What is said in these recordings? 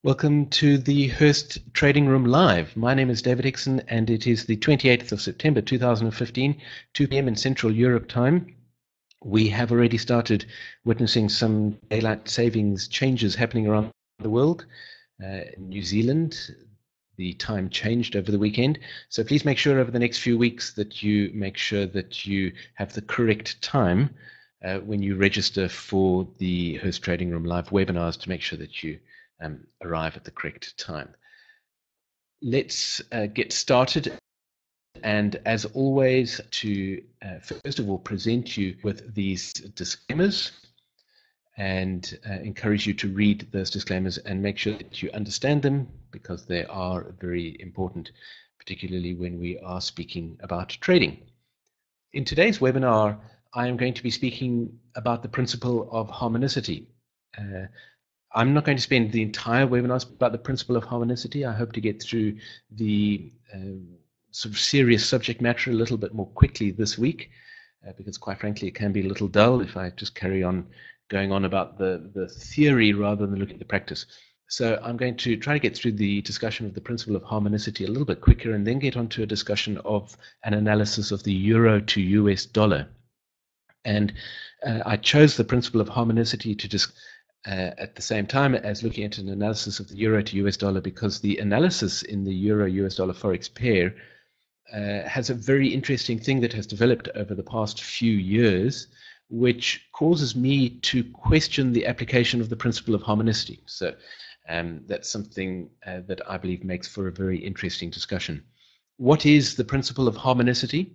Welcome to the Hurst Trading Room Live. My name is David Hickson, and it is the 28th of September 2015, 2 p.m. in Central Europe time. We have already started witnessing some daylight savings changes happening around the world. In New Zealand, the time changed over the weekend. So please make sure over the next few weeks that you make sure that you have the correct time when you register for the Hurst Trading Room Live webinars to make sure that you arrive at the correct time. Let's get started, and as always, to first of all present you with these disclaimers and encourage you to read those disclaimers and make sure that you understand them, because they are very important, particularly when we are speaking about trading. In today's webinar, I am going to be speaking about the principle of harmonicity. I'm not going to spend the entire webinar about the principle of harmonicity. I hope to get through the sort of serious subject matter a little bit more quickly this week, because quite frankly, it can be a little dull if I just carry on going on about the theory rather than looking at the practice. So I'm going to try to get through the discussion of the principle of harmonicity a little bit quicker, and then get onto a discussion of an analysis of the euro to US dollar. And I chose the principle of harmonicity to just at the same time as looking at an analysis of the euro to US dollar, because the analysis in the euro-US dollar forex pair has a very interesting thing that has developed over the past few years, which causes me to question the application of the principle of harmonicity. So that's something that I believe makes for a very interesting discussion. What is the principle of harmonicity?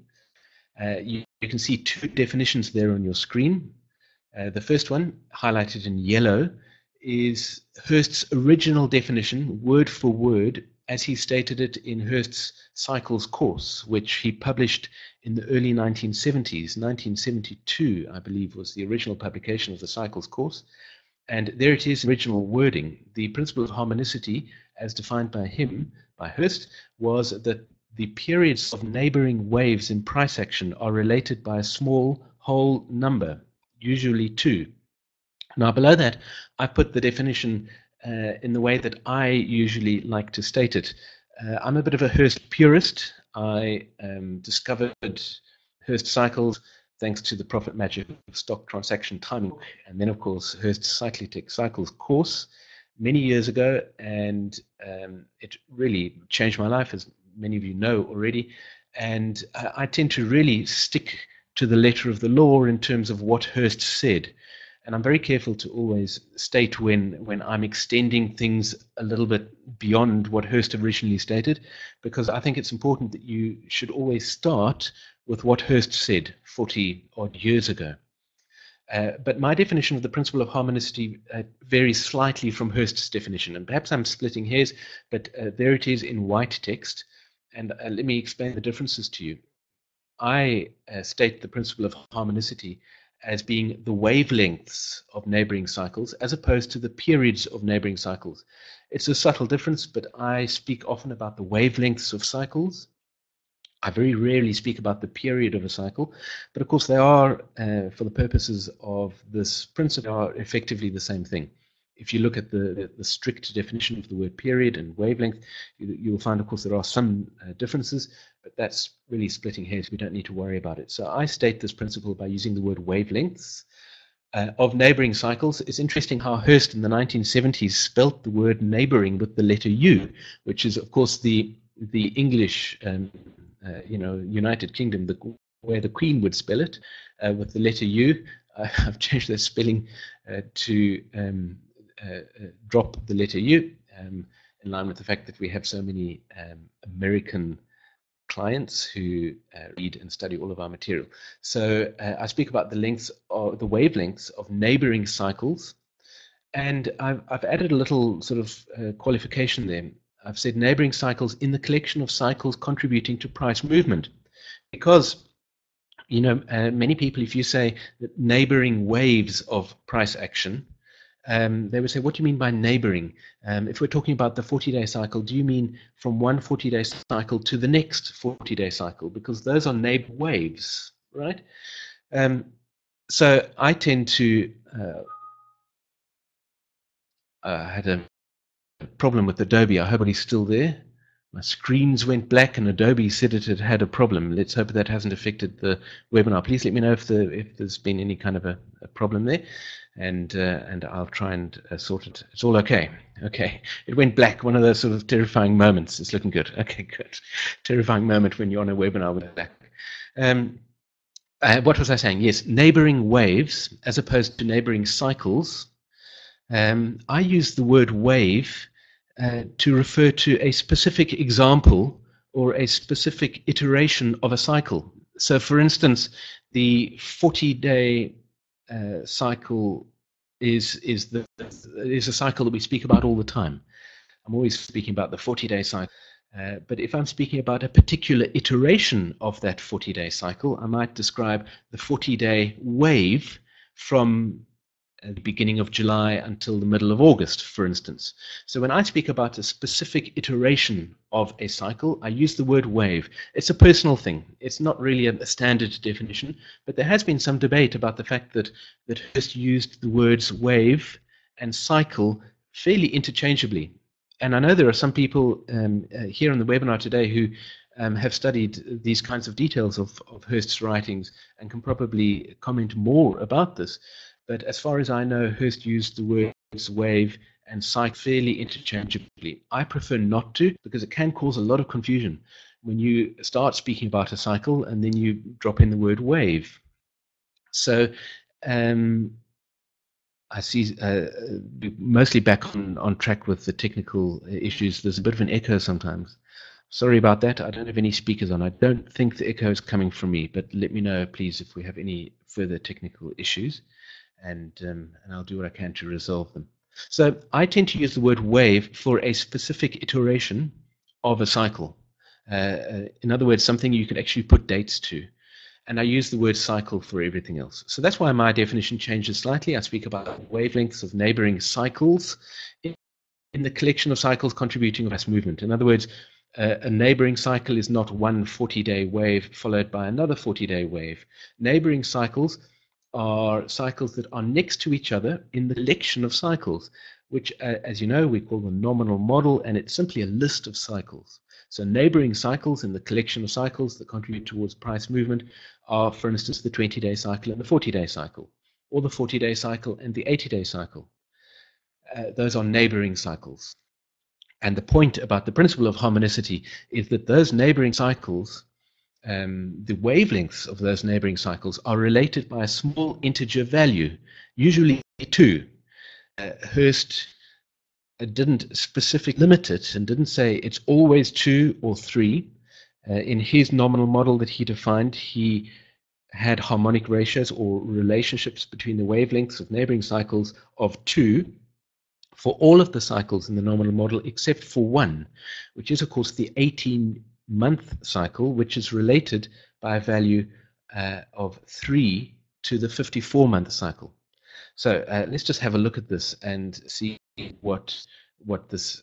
You can see two definitions there on your screen. The first one, highlighted in yellow, is Hurst's original definition, word for word, as he stated it in Hurst's Cycles course, which he published in the early 1970s. 1972, I believe, was the original publication of the Cycles course. And there it is, original wording. The principle of harmonicity, as defined by him, by Hurst, was that the periods of neighboring waves in price action are related by a small whole number, usually 2. Now below that, I put the definition in the way that I usually like to state it. I'm a bit of a Hurst purist. I discovered Hurst cycles thanks to the profit magic of stock transaction timing, and then of course Hurst's Cyclitech Cycles course many years ago, and it really changed my life, as many of you know already. And I tend to really stick to the letter of the law in terms of what Hurst said. And I'm very careful to always state when I'm extending things a little bit beyond what Hurst originally stated, because I think it's important that you should always start with what Hurst said 40 odd years ago. But my definition of the principle of harmonicity varies slightly from Hurst's definition, and perhaps I'm splitting hairs, but there it is in white text, and let me explain the differences to you. I state the principle of harmonicity as being the wavelengths of neighboring cycles as opposed to the periods of neighboring cycles. It's a subtle difference, but I speak often about the wavelengths of cycles. I very rarely speak about the period of a cycle, but of course they are, for the purposes of this principle, are effectively the same thing. If you look at the strict definition of the word period and wavelength, you'll find, of course, there are some differences, but that's really splitting hairs. We don't need to worry about it. So I state this principle by using the word wavelengths of neighboring cycles. It's interesting how Hurst in the 1970s spelt the word neighboring with the letter U, which is, of course, the English, United Kingdom, where the Queen would spell it with the letter U. I've changed that spelling to drop the letter U, in line with the fact that we have so many American clients who read and study all of our material. So I speak about the wavelengths of neighboring cycles, and I've added a little sort of qualification there. I've said neighboring cycles in the collection of cycles contributing to price movement, because many people, if you say that neighboring waves of price action, they would say, what do you mean by neighboring? If we're talking about the 40-day cycle, do you mean from one 40-day cycle to the next 40-day cycle? Because those are neighbor waves, right? So I tend to, I had a problem with Adobe. I hope he's still there. My screens went black and Adobe said it had had a problem. Let's hope that hasn't affected the webinar. Please let me know if there's been any kind of a problem there, and I'll try and sort it. It's all okay. Okay, it went black. One of those sort of terrifying moments. It's looking good. Okay, good. Terrifying moment when you're on a webinar with black. What was I saying? Yes, neighboring waves as opposed to neighboring cycles. I use the word wave to refer to a specific example or a specific iteration of a cycle. So, for instance, the 40-day cycle is a cycle that we speak about all the time. I'm always speaking about the 40-day cycle. But if I'm speaking about a particular iteration of that 40-day cycle, I might describe the 40-day wave from the beginning of July until the middle of August, for instance. So when I speak about a specific iteration of a cycle, I use the word wave. It's a personal thing. It's not really a standard definition, but there has been some debate about the fact that Hurst used the words wave and cycle fairly interchangeably. And I know there are some people here on the webinar today who have studied these kinds of details of Hurst's writings and can probably comment more about this. But as far as I know, Hurst used the words wave and cycle fairly interchangeably. I prefer not to, because it can cause a lot of confusion when you start speaking about a cycle and then you drop in the word wave. So I see mostly back on track with the technical issues. There's a bit of an echo sometimes. Sorry about that. I don't have any speakers on. I don't think the echo is coming from me, but let me know, please, if we have any further technical issues. And I'll do what I can to resolve them. So I tend to use the word wave for a specific iteration of a cycle. In other words, something you can actually put dates to. And I use the word cycle for everything else. So that's why my definition changes slightly. I speak about wavelengths of neighboring cycles in the collection of cycles contributing to mass movement. In other words, a neighboring cycle is not one 40-day wave followed by another 40-day wave. Neighboring cycles are cycles that are next to each other in the collection of cycles, which, as you know, we call the nominal model, and it's simply a list of cycles. So neighboring cycles in the collection of cycles that contribute towards price movement are, for instance, the 20-day cycle and the 40-day cycle, or the 40-day cycle and the 80-day cycle. Those are neighboring cycles. And the point about the principle of harmonicity is that those neighboring cycles, the wavelengths of those neighboring cycles are related by a small integer value, usually 2. Hurst didn't specifically limit it and didn't say it's always 2 or 3. In his nominal model that he defined, he had harmonic ratios or relationships between the wavelengths of neighboring cycles of 2 for all of the cycles in the nominal model except for one, which is, of course, the 18-month cycle, which is related by a value of 3 to the 54-month cycle. So let's just have a look at this and see what this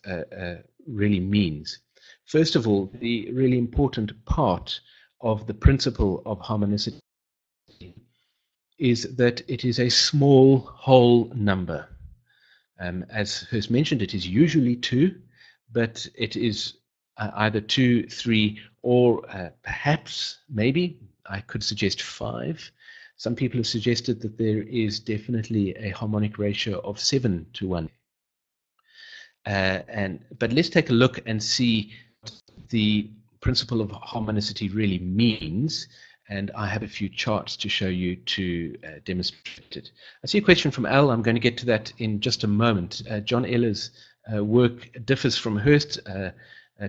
really means. First of all, the really important part of the principle of harmonicity is that it is a small whole number. As Hurst mentioned, it is usually 2, but it is either 2, 3, or perhaps, maybe, I could suggest 5. Some people have suggested that there is definitely a harmonic ratio of 7 to 1. But let's take a look and see what the principle of harmonicity really means. And I have a few charts to show you to demonstrate it. I see a question from Al. I'm going to get to that in just a moment. John Eller's work differs from Hurst to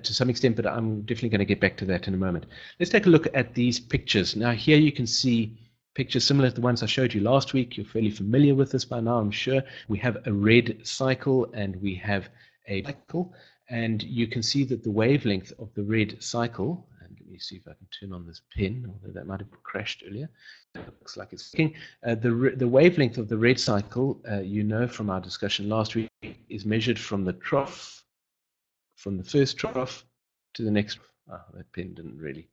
some extent, but I'm definitely going to get back to that in a moment. Let's take a look at these pictures. Now here you can see pictures similar to the ones I showed you last week. You're fairly familiar with this by now, I'm sure. We have a red cycle and we have a cycle, and you can see that the wavelength of the red cycle, and let me see if I can turn on this pen, although that might have crashed earlier. It looks like it's working. The wavelength of the red cycle, you know from our discussion last week, is measured from the trough, from the first trough to the next. Oh, that pen didn't really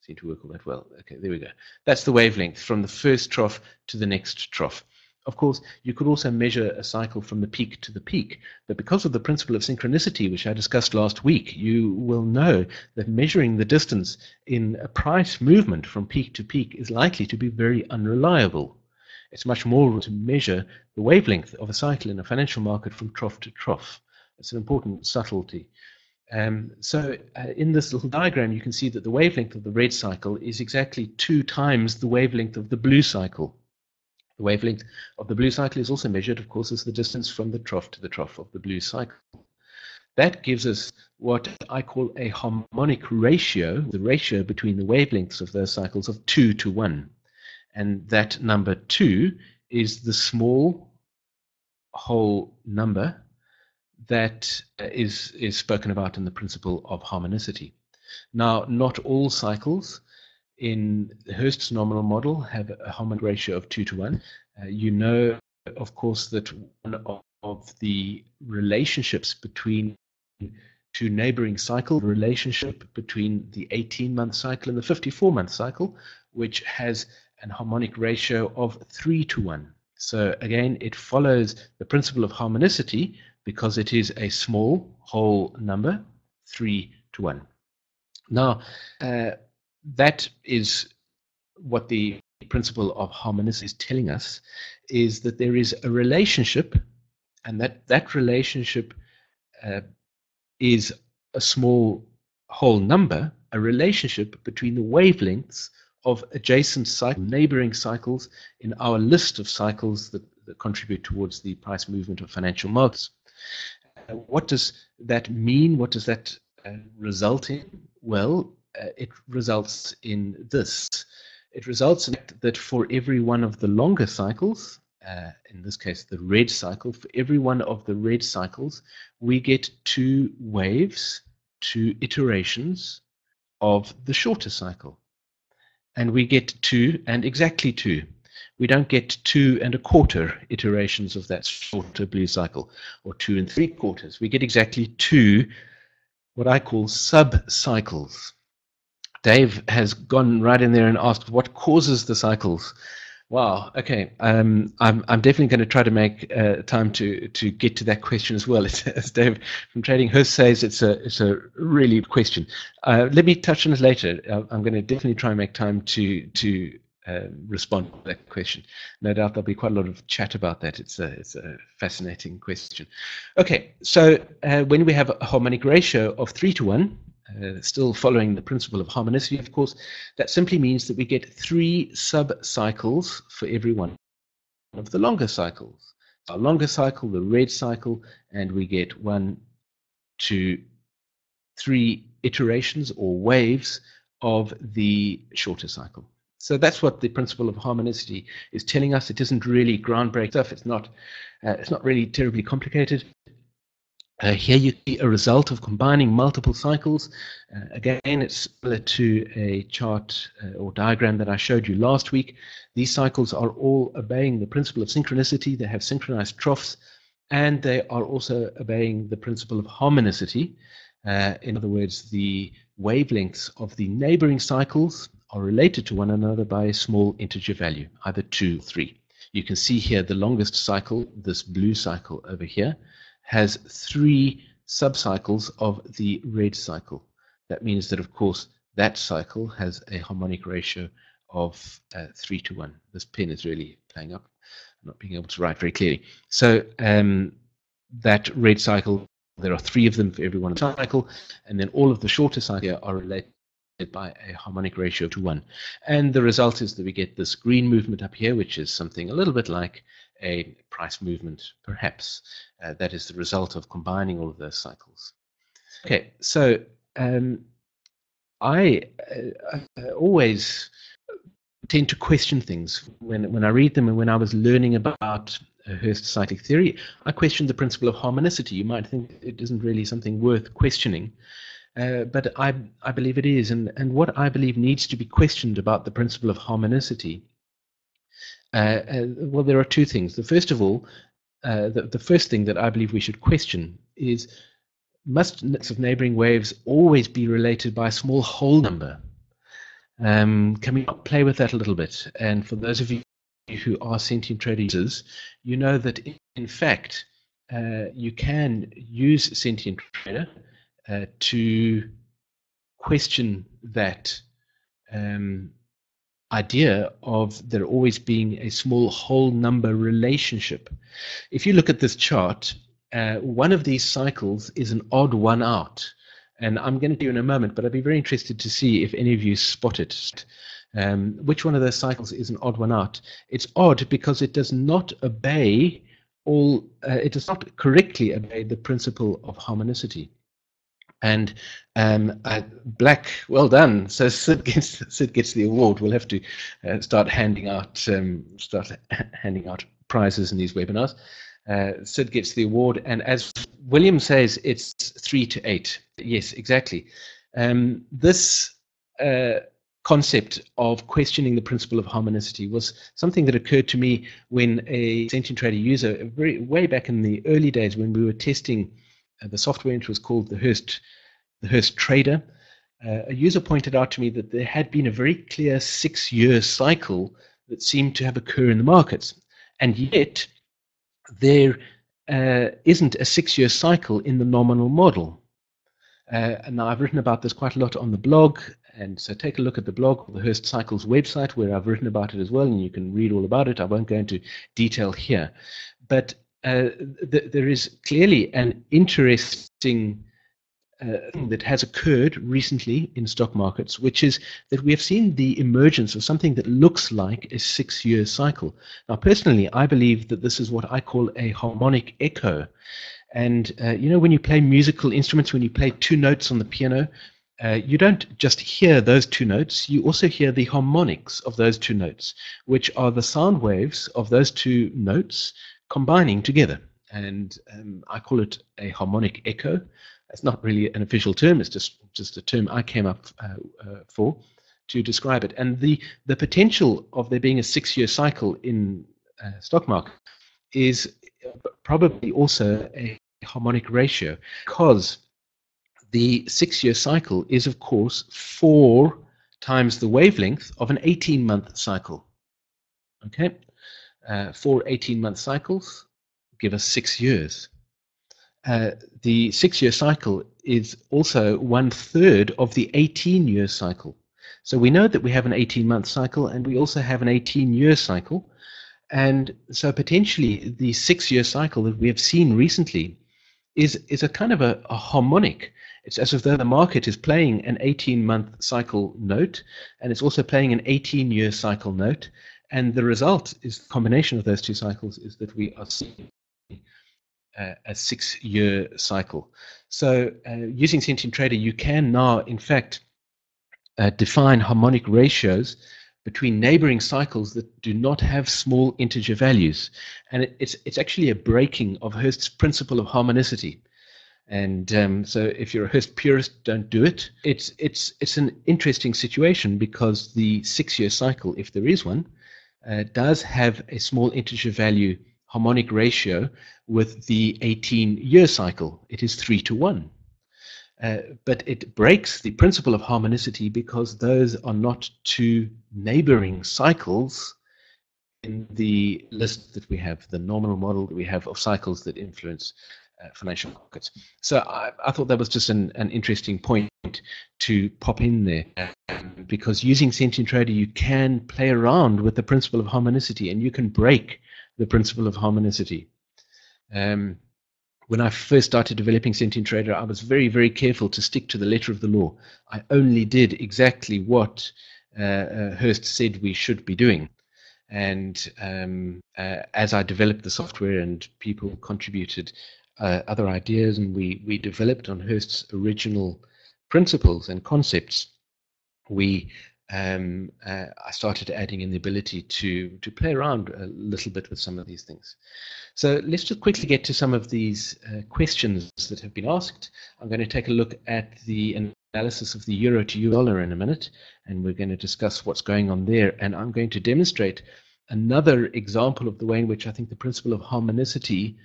seem to work all that well. Okay, there we go. That's the wavelength from the first trough to the next trough. Of course, you could also measure a cycle from the peak to the peak, but because of the principle of synchronicity, which I discussed last week, you will know that measuring the distance in a price movement from peak to peak is likely to be very unreliable. It's much more to measure the wavelength of a cycle in a financial market from trough to trough. It's an important subtlety. In this little diagram, you can see that the wavelength of the red cycle is exactly 2 times the wavelength of the blue cycle. The wavelength of the blue cycle is also measured, of course, as the distance from the trough to the trough of the blue cycle. That gives us what I call a harmonic ratio, the ratio between the wavelengths of those cycles of 2 to 1. And that number 2 is the small whole number that is spoken about in the principle of harmonicity. Now, not all cycles in Hurst's nominal model have a harmonic ratio of 2 to 1. You know, of course, that one of the relationships between 2 neighboring cycles, the relationship between the 18-month cycle and the 54-month cycle, which has an harmonic ratio of 3 to 1. So again, it follows the principle of harmonicity because it is a small whole number, 3 to 1. Now, that is what the principle of harmonicity is telling us, is that there is a relationship, and that relationship is a small whole number, a relationship between the wavelengths of adjacent neighboring cycles in our list of cycles that contribute towards the price movement of financial markets. What does that mean? What does that result in? Well, it results in this. It results in that for every one of the longer cycles, in this case the red cycle, for every one of the red cycles, we get 2 waves, 2 iterations of the shorter cycle. And we get 2 and exactly 2. We don't get 2 1/4 iterations of that shorter blue cycle, or 2 3/4. We get exactly 2, what I call sub-cycles. Dave has gone right in there and asked what causes the cycles. Wow. Okay. I'm definitely going to try to make time to get to that question as well. As Dave from Trading Hurst says, it's a really good question. Let me touch on it later. I'm going to definitely try and make time to respond to that question. No doubt there'll be quite a lot of chat about that. It's a fascinating question. Okay. So when we have a harmonic ratio of 3 to 1. Still following the principle of harmonicity, of course, that simply means that we get 3 sub-cycles for every one of the longer cycles. Our longer cycle, the red cycle, and we get 1, 2, 3 iterations or waves of the shorter cycle. So that's what the principle of harmonicity is telling us. It isn't really groundbreaking stuff. It's not really terribly complicated. Here you see a result of combining multiple cycles. Again, it's similar to a chart or diagram that I showed you last week. These cycles are all obeying the principle of synchronicity. They have synchronized troughs, and they are also obeying the principle of harmonicity. In other words, the wavelengths of the neighboring cycles are related to one another by a small integer value, either 2 or 3. You can see here the longest cycle, this blue cycle over here, has 3 subcycles of the red cycle. That means that, of course, that cycle has a harmonic ratio of 3 to 1. This pen is really playing up. I'm not being able to write very clearly. So that red cycle, there are 3 of them for every one cycle, and then all of the shorter cycles here are related by a harmonic ratio to 1. And the result is that we get this green movement up here, which is something a little bit like a price movement, perhaps. That is the result of combining all of those cycles. Okay, so I always tend to question things when I read them, and when I was learning about Hurst cyclic theory, I questioned the principle of harmonicity. You might think it isn't really something worth questioning, but I believe it is. And what I believe needs to be questioned about the principle of harmonicity, well, there are 2 things. The first of all, the first thing that I believe we should question is, must nets of neighboring waves always be related by a small whole number? Can we not play with that a little bit? And for those of you who are Sentient Trader users, you know that in fact you can use Sentient Trader to question that idea of there always being a small whole number relationship. If you look at this chart, one of these cycles is an odd one out. And I'm going to do in a moment, but I'd be very interested to see if any of you spot it. Which one of those cycles is an odd one out? It's odd because it does not obey it does not correctly obey the principle of harmonicity. And black, well done. So Sid gets the award. We'll have to start handing out prizes in these webinars. Sid gets the award, and as William says, it's 3-8. Yes, exactly. This concept of questioning the principle of harmonicity was something that occurred to me when a Sentient Trader user, way back in the early days when we were testing the software, which was called the Hurst Trader. A user pointed out to me that there had been a very clear 6-year cycle that seemed to have occurred in the markets, and yet there isn't a 6-year cycle in the nominal model. And now I've written about this quite a lot on the blog, and so take a look at the blog, the Hurst Cycles website, where I've written about it as well, and you can read all about it. I won't go into detail here, but there is clearly an interesting thing that has occurred recently in stock markets, which is that we have seen the emergence of something that looks like a 6-year cycle. Now, personally, I believe that this is what I call a harmonic echo. And you know, when you play musical instruments, when you play 2 notes on the piano, you don't just hear those 2 notes, you also hear the harmonics of those 2 notes, which are the sound waves of those 2 notes combining together. And I call it a harmonic echo. It's not really an official term, it's just a term I came up for to describe it. And the potential of there being a 6-year cycle in stock market is probably also a harmonic ratio, because the 6-year cycle is, of course, 4 times the wavelength of an 18-month cycle. Okay, 4 18-month cycles give us 6 years. The 6-year cycle is also 1/3 of the 18-year cycle. So we know that we have an 18-month cycle, and we also have an 18-year cycle. And so potentially the 6-year cycle that we have seen recently is a kind of a harmonic. It's as if though the market is playing an 18-month cycle note, and it's also playing an 18-year cycle note. And the result is the combination of those 2 cycles is that we are seeing a 6-year cycle. So using Sentient Trader, you can now, in fact, define harmonic ratios between neighboring cycles that do not have small integer values. And it's actually a breaking of Hurst's principle of harmonicity. And so if you're a Hurst purist, don't do it. It's an interesting situation, because the 6-year cycle, if there is one, does have a small integer value harmonic ratio with the 18-year cycle. It is 3-1. But it breaks the principle of harmonicity because those are not 2 neighboring cycles in the list that we have, the nominal model that we have of cycles that influence financial markets. So I thought that was just an interesting point to pop in there, because using Sentient Trader, you can play around with the principle of harmonicity, and you can break the principle of harmonicity. When I first started developing Sentient Trader, I was very, very careful to stick to the letter of the law. I only did exactly what Hurst said we should be doing. And as I developed the software and people contributed other ideas, and we developed on Hurst's original principles and concepts, I started adding in the ability to play around a little bit with some of these things. So let's just quickly get to some of these questions that have been asked. I'm going to take a look at the analysis of the euro to US dollar in a minute, and we're going to discuss what's going on there. And I'm going to demonstrate another example of the way in which I think the principle of harmonicity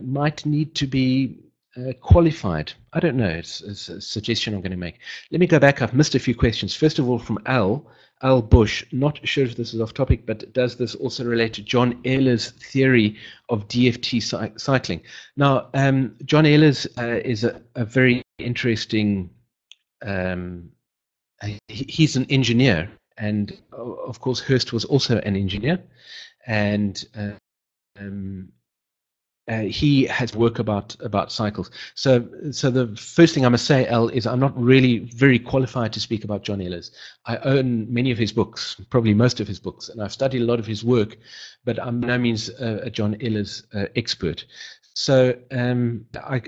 might need to be qualified. I don't know. It's a suggestion I'm going to make. Let me go back. I've missed a few questions. First of all, from Al Bush. Not sure if this is off topic, but does this also relate to John Ehler's theory of DFT cycling? Now, John Ehler's is a very interesting. He's an engineer, and of course, Hurst was also an engineer, and he has work about cycles. So the first thing I must say, Al, is I'm not really very qualified to speak about John Ehler's. I own many of his books, probably most of his books, and I've studied a lot of his work, but I'm by no means a John Ehler's expert. So I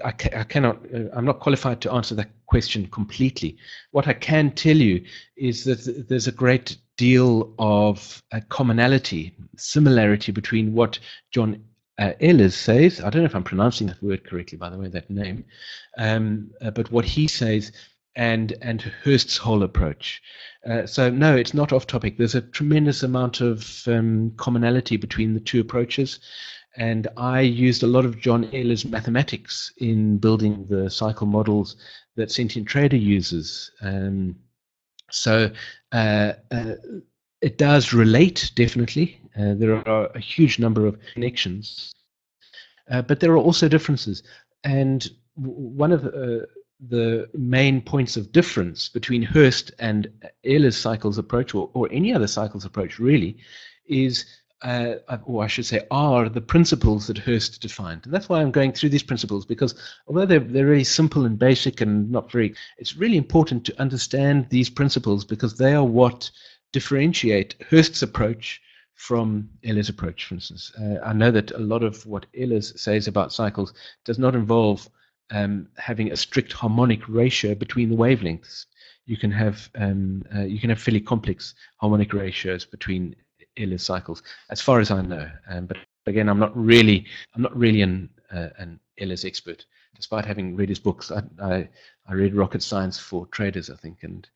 cannot. I'm not qualified to answer that question completely. What I can tell you is that there's a great deal of commonality, similarity between what John Ehler says. I don't know if I'm pronouncing that word correctly, by the way, that name, but what he says and Hurst's whole approach. So no, it's not off topic. There's a tremendous amount of commonality between the two approaches. And I used a lot of John Ehler's mathematics in building the cycle models that Sentient Trader uses. So it does relate, definitely. There are a huge number of connections, but there are also differences. And one of the main points of difference between Hurst and Ehler's cycles approach, or any other cycles approach really, is or I should say, are the principles that Hurst defined. And that's why I'm going through these principles, because although they're very simple and basic and not very, it's really important to understand these principles, because they are what differentiate Hurst's approach from Ehler's approach, for instance. I know that a lot of what Ehler says about cycles does not involve having a strict harmonic ratio between the wavelengths. You can have fairly complex harmonic ratios between Ehler's cycles, as far as I know. But again, I'm not really an Ehler's expert, despite having read his books. I read Rocket Science for Traders, I think, and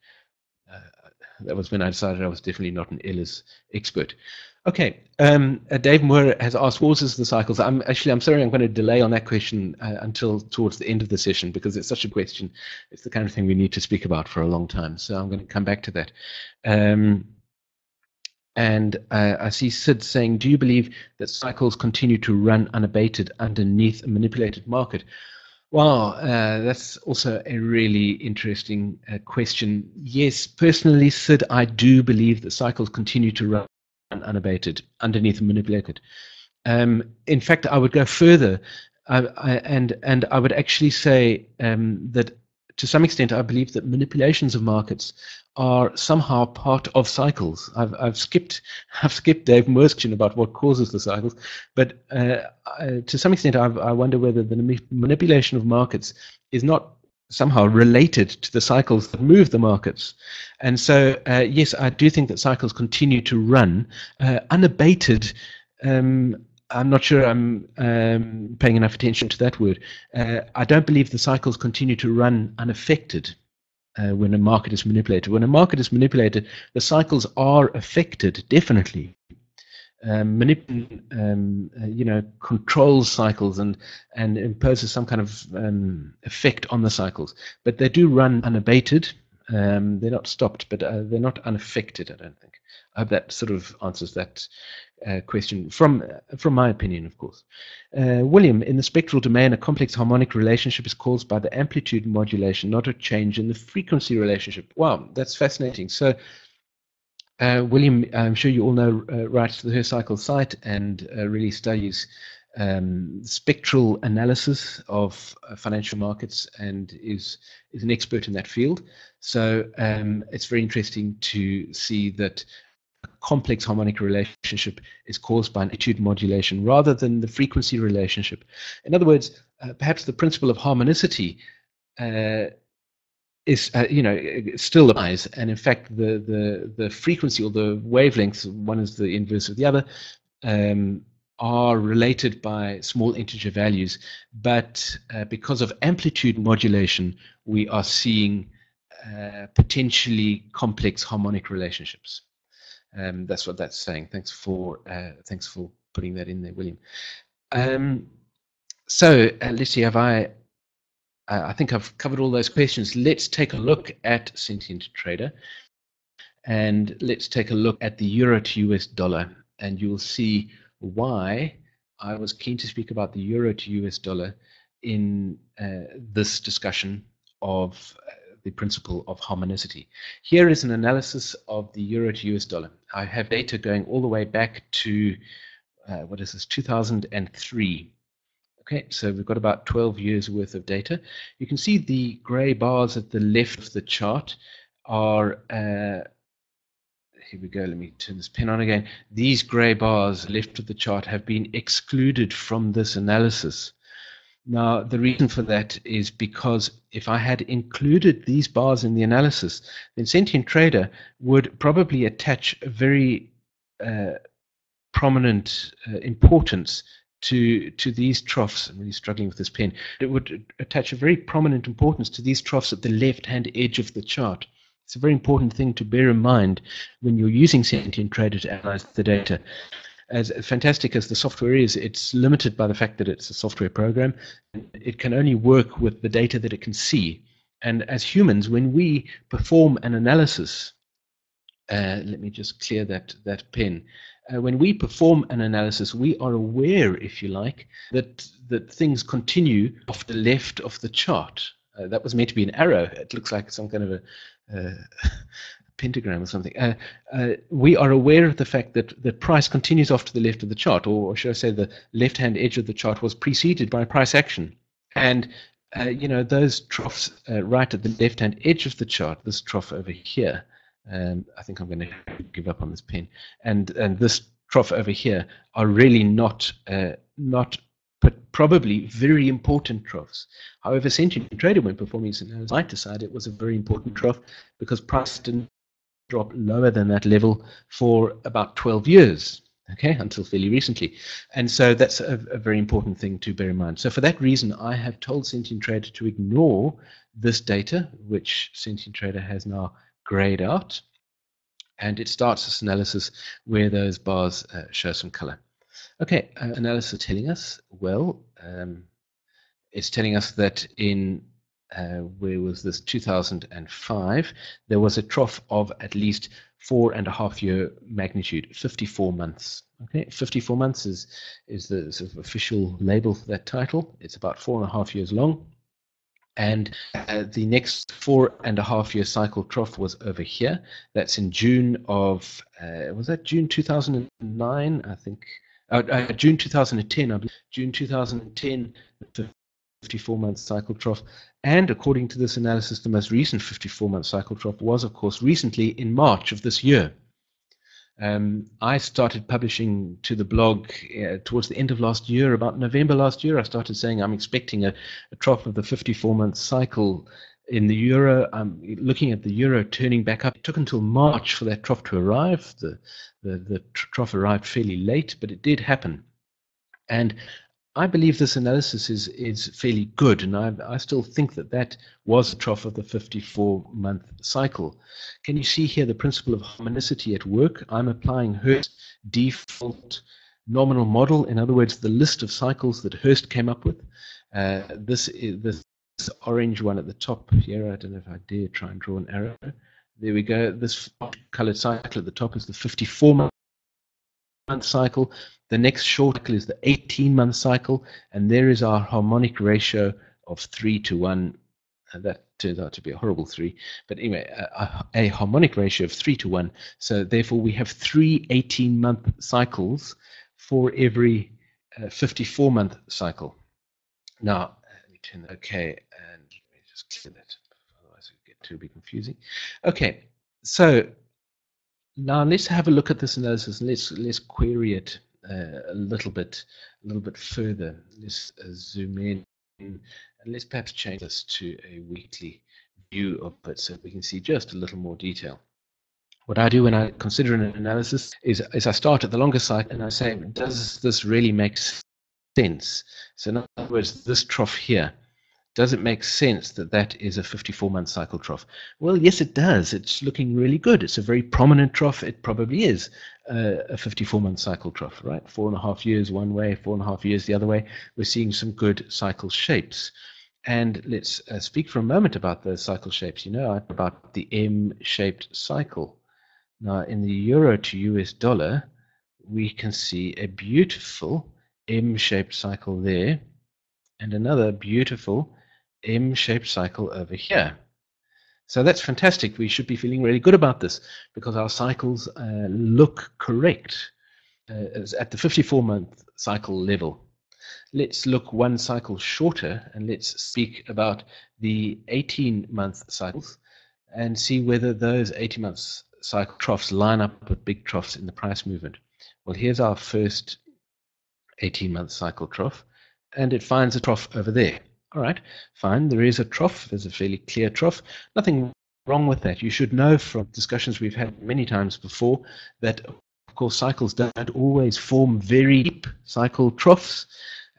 that was when I decided I was definitely not an Ehler's expert. Okay, Dave Moore has asked, what is the cycles? I'm sorry, I'm going to delay on that question until towards the end of the session, because it's such a question. It's the kind of thing we need to speak about for a long time. So I'm going to come back to that. And I see Sid saying, do you believe that cycles continue to run unabated underneath a manipulated market? Well, that's also a really interesting question. Yes, personally, Sid, I do believe that cycles continue to run unabated underneath a manipulated. In fact, I would go further, and I would actually say that to some extent, I believe that manipulations of markets are somehow part of cycles. I've skipped Dave Moore's question about what causes the cycles, but to some extent, I wonder whether the manipulation of markets is not somehow related to the cycles that move the markets. And so, yes, I do think that cycles continue to run unabated. I'm not sure I'm paying enough attention to that word. I don't believe the cycles continue to run unaffected when a market is manipulated. When a market is manipulated, the cycles are affected, definitely. Controls cycles and imposes some kind of effect on the cycles. But they do run unabated. They're not stopped, but they're not unaffected, I don't think. I hope that sort of answers that question from my opinion, of course. William, in the spectral domain, a complex harmonic relationship is caused by the amplitude modulation, not a change in the frequency relationship. Wow, that's fascinating. So, William, I'm sure you all know, writes to the Hurst Cycle site and really studies spectral analysis of financial markets and is an expert in that field. So it's very interesting to see that a complex harmonic relationship is caused by an amplitude modulation rather than the frequency relationship. In other words, perhaps the principle of harmonicity is still applies, and in fact the frequency or the wavelengths, one is the inverse of the other, are related by small integer values, but because of amplitude modulation, we are seeing potentially complex harmonic relationships. That's what that's saying. Thanks for putting that in there, William. So let's see, have I I think I've covered all those questions. Let's take a look at Sentient Trader, and let's take a look at the euro to US dollar, and you'll see why I was keen to speak about the euro to US dollar in this discussion of the principle of harmonicity. Here is an analysis of the euro to US dollar. I have data going all the way back to, what is this, 2003. Okay, so we've got about 12 years worth of data. You can see the gray bars at the left of the chart are, here we go, let me turn this pen on again. These gray bars left of the chart have been excluded from this analysis. Now, the reason for that is because if I had included these bars in the analysis, then Sentient Trader would probably attach a very prominent importance to these troughs. I'm really struggling with this pen. It would attach a very prominent importance to these troughs at the left-hand edge of the chart. It's a very important thing to bear in mind when you're using Sentient Trader to analyze the data. As fantastic as the software is, it's limited by the fact that it's a software program. It can only work with the data that it can see. And as humans, when we perform an analysis, let me just clear that pen. When we perform an analysis, we are aware, if you like, that things continue off the left of the chart. That was meant to be an arrow. It looks like some kind of a pentagram or something. We are aware of the fact that the price continues off to the left of the chart, or should I say the left-hand edge of the chart was preceded by price action. And those troughs right at the left-hand edge of the chart, this trough over here, I think I'm going to give up on this pen, and this trough over here are really not but probably very important troughs. However, Sentient Trader, when performing this analysis, might decide it was a very important trough because price didn't drop lower than that level for about 12 years, okay, until fairly recently. And so that's a very important thing to bear in mind. So for that reason, I have told Sentient Trader to ignore this data, which Sentient Trader has now grayed out, and it starts this analysis where those bars show some color. Okay, analysis telling us, well, it's telling us that in, where was this, 2005, there was a trough of at least 4.5 year magnitude, 54 months. Okay, 54 months is the sort of official label for that title. It's about 4.5 years long. And the next 4.5 year cycle trough was over here. That's in June of, was that June 2009? I think. June 2010, I believe. June 2010, the 54-month cycle trough. And according to this analysis, the most recent 54-month cycle trough was, of course, recently in March of this year. I started publishing to the blog towards the end of last year, about November last year. I started saying I'm expecting a trough of the 54-month cycle in the euro. I'm looking at the euro turning back up. It took until March for that trough to arrive. The trough arrived fairly late, but it did happen. And I believe this analysis is fairly good, and I still think that was a trough of the 54-month cycle. Can you see here the principle of harmonicity at work? I'm applying Hurst's default nominal model, in other words, the list of cycles that Hurst came up with. This orange one at the top here, I don't know if I dare try and draw an arrow. There we go. This colored cycle at the top is the 54-month cycle. The next short cycle is the 18-month cycle, and there is our harmonic ratio of 3:1. And that turns out to be a horrible 3, but anyway, a harmonic ratio of 3:1. So therefore, we have 3 18-month cycles for every 54-month cycle. Now, let me turn that. Okay, and let me just clear that, otherwise it will get too confusing. Okay, so now let's have a look at this analysis and let's query it a little bit further. Let's zoom in and let's perhaps change this to a weekly view of it so we can see just a little more detail. What I do when I consider an analysis is I start at the longer cycle and I say, does this really make sense? So in other words, this trough here, does it make sense that is a 54-month cycle trough? Well, yes, it does. It's looking really good. It's a very prominent trough. It probably is a 54-month cycle trough, right? 4.5 years one way, 4.5 years the other way. We're seeing some good cycle shapes. And let's speak for a moment about those cycle shapes. You know about the M-shaped cycle. Now, in the euro to US dollar, we can see a beautiful M-shaped cycle there, and another beautiful M-shaped cycle over here. So that's fantastic. We should be feeling really good about this because our cycles look correct at the 54-month cycle level. Let's look one cycle shorter and let's speak about the 18-month cycles and see whether those 18-month cycle troughs line up with big troughs in the price movement. Well, here's our first 18-month cycle trough, and it finds a trough over there. All right, fine, there is a trough, there's a fairly clear trough. Nothing wrong with that. You should know from discussions we've had many times before that, of course, cycles don't always form very deep cycle troughs.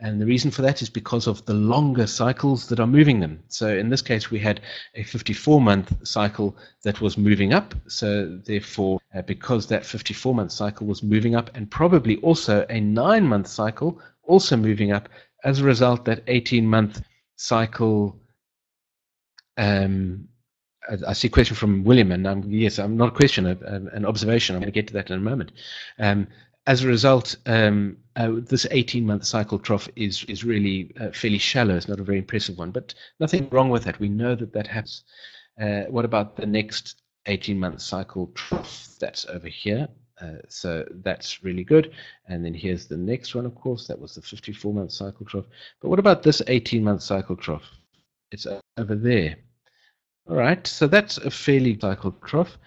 And the reason for that is because of the longer cycles that are moving them. So in this case, we had a 54-month cycle that was moving up. So therefore, because that 54-month cycle was moving up, and probably also a 9-month cycle also moving up, as a result, that 18-month cycle, I see a question from William, and yes, I'm not a question, an observation. I'm going to get to that in a moment. As a result, this 18-month cycle trough is really fairly shallow. It's not a very impressive one, but nothing wrong with that. We know that that happens. What about the next 18-month cycle trough? That's over here. So that's really good. And then here's the next one, of course. That was the 54-month cycle trough. But what about this 18-month cycle trough? It's over there. All right, so that's a fairly cycle trough.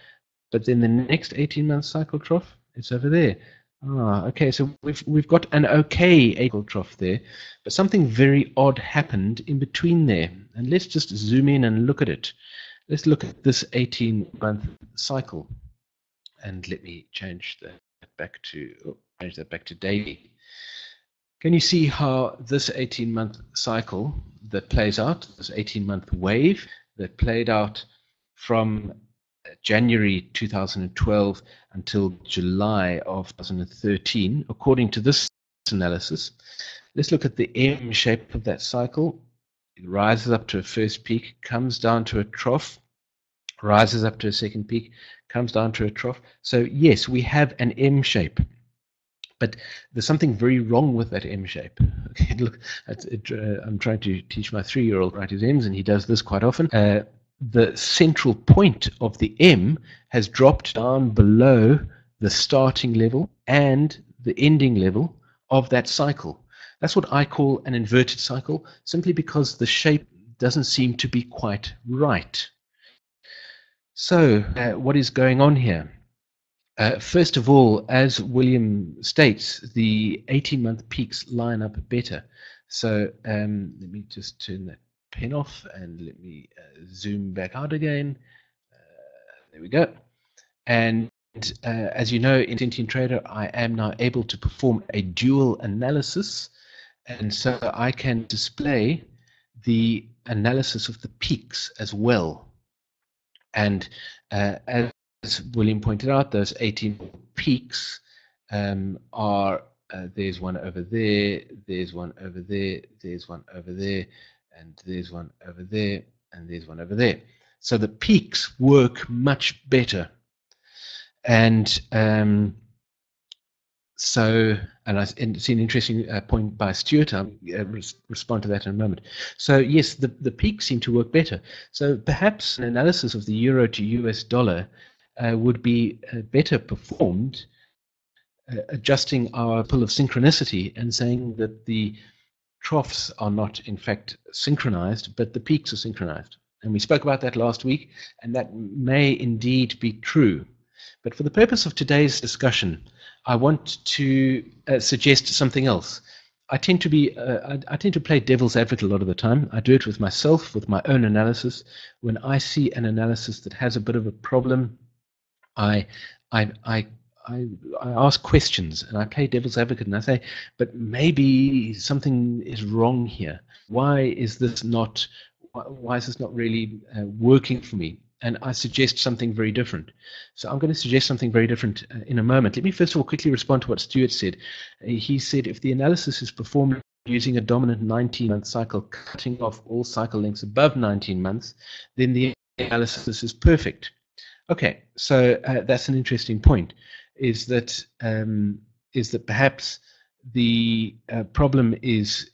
But then the next 18-month cycle trough, it's over there. Okay, so we've got an okay cycle trough there, but something very odd happened in between there. And let's just zoom in and look at it. Let's look at this 18-month cycle. And let me change that back to daily. Can you see how this 18-month cycle that plays out, this 18-month wave that played out from January 2012 until July of 2013, according to this analysis? Let's look at the M shape of that cycle. It rises up to a first peak, comes down to a trough, rises up to a second peak, comes down to a trough. So yes, we have an M shape, but there's something very wrong with that M shape. Okay, look, I'm trying to teach my 3-year-old write his M's, and he does this quite often. The central point of the M has dropped down below the starting level and the ending level of that cycle. That's what I call an inverted cycle, simply because the shape doesn't seem to be quite right. So what is going on here? First of all, as William states, the 18-month peaks line up better. So let me just turn that pen off and let me zoom back out again. There we go. And as you know, in Sentient Trader, I am now able to perform a dual analysis. And so I can display the analysis of the peaks as well. And as William pointed out, those 18 peaks are, there's one over there, there's one over there, there's one over there, and there's one over there, and there's one over there. So the peaks work much better. And I've seen an interesting point by Stuart. I'll respond to that in a moment. So yes, the peaks seem to work better. So perhaps an analysis of the euro to US dollar would be better performed adjusting our pull of synchronicity and saying that the troughs are not in fact synchronized, but the peaks are synchronized. And we spoke about that last week, and that may indeed be true. But for the purpose of today's discussion, I want to suggest something else. I tend to play devil's advocate a lot of the time. I do it with myself, with my own analysis. When I see an analysis that has a bit of a problem, I ask questions and I play devil's advocate and I say, but maybe something is wrong here. Why is this not really working for me? And I suggest something very different. So I'm going to suggest something very different in a moment. Let me first of all quickly respond to what Stuart said. He said if the analysis is performed using a dominant 19-month cycle, cutting off all cycle lengths above 19 months, then the analysis is perfect. Okay, so that's an interesting point, is that perhaps the problem is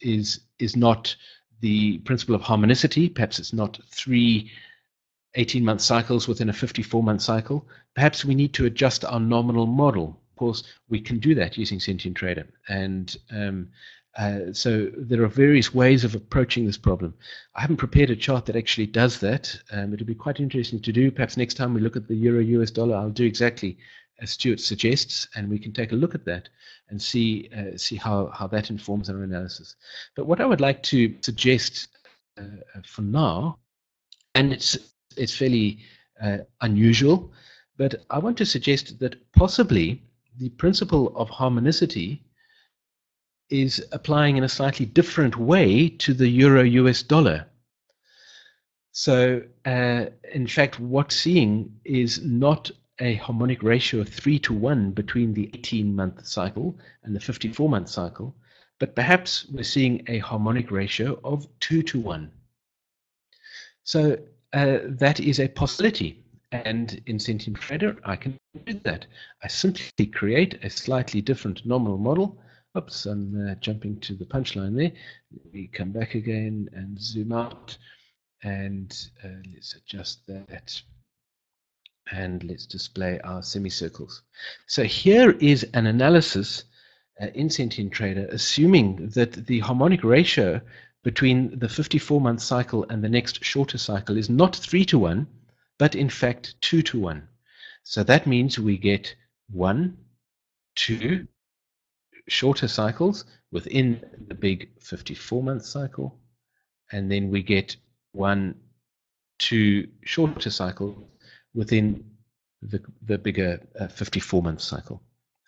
not the principle of harmonicity. Perhaps it's not 3 18-month cycles within a 54-month cycle. Perhaps we need to adjust our nominal model. Of course, we can do that using Sentient Trader. And so there are various ways of approaching this problem. I haven't prepared a chart that actually does that. It'll be quite interesting to do. Perhaps next time we look at the euro US dollar, I'll do exactly as Stuart suggests, and we can take a look at that and see how that informs our analysis. But what I would like to suggest for now, and it's fairly unusual, but I want to suggest that possibly the principle of harmonicity is applying in a slightly different way to the euro US dollar. So in fact, what's seeing is not a harmonic ratio of 3:1 between the 18-month cycle and the 54-month cycle, but perhaps we're seeing a harmonic ratio of 2:1. So that is a possibility, and in Sentient Trader I can do that. I simply create a slightly different nominal model. Oops, I'm jumping to the punchline there. Let me come back again and zoom out, and let's adjust that, and let's display our semicircles. So here is an analysis in Sentient Trader, assuming that the harmonic ratio between the 54-month cycle and the next shorter cycle is not 3:1, but in fact 2:1. So that means we get 1, 2 shorter cycles within the big 54-month cycle, and then we get 1, 2 shorter cycles within the bigger 54-month cycle.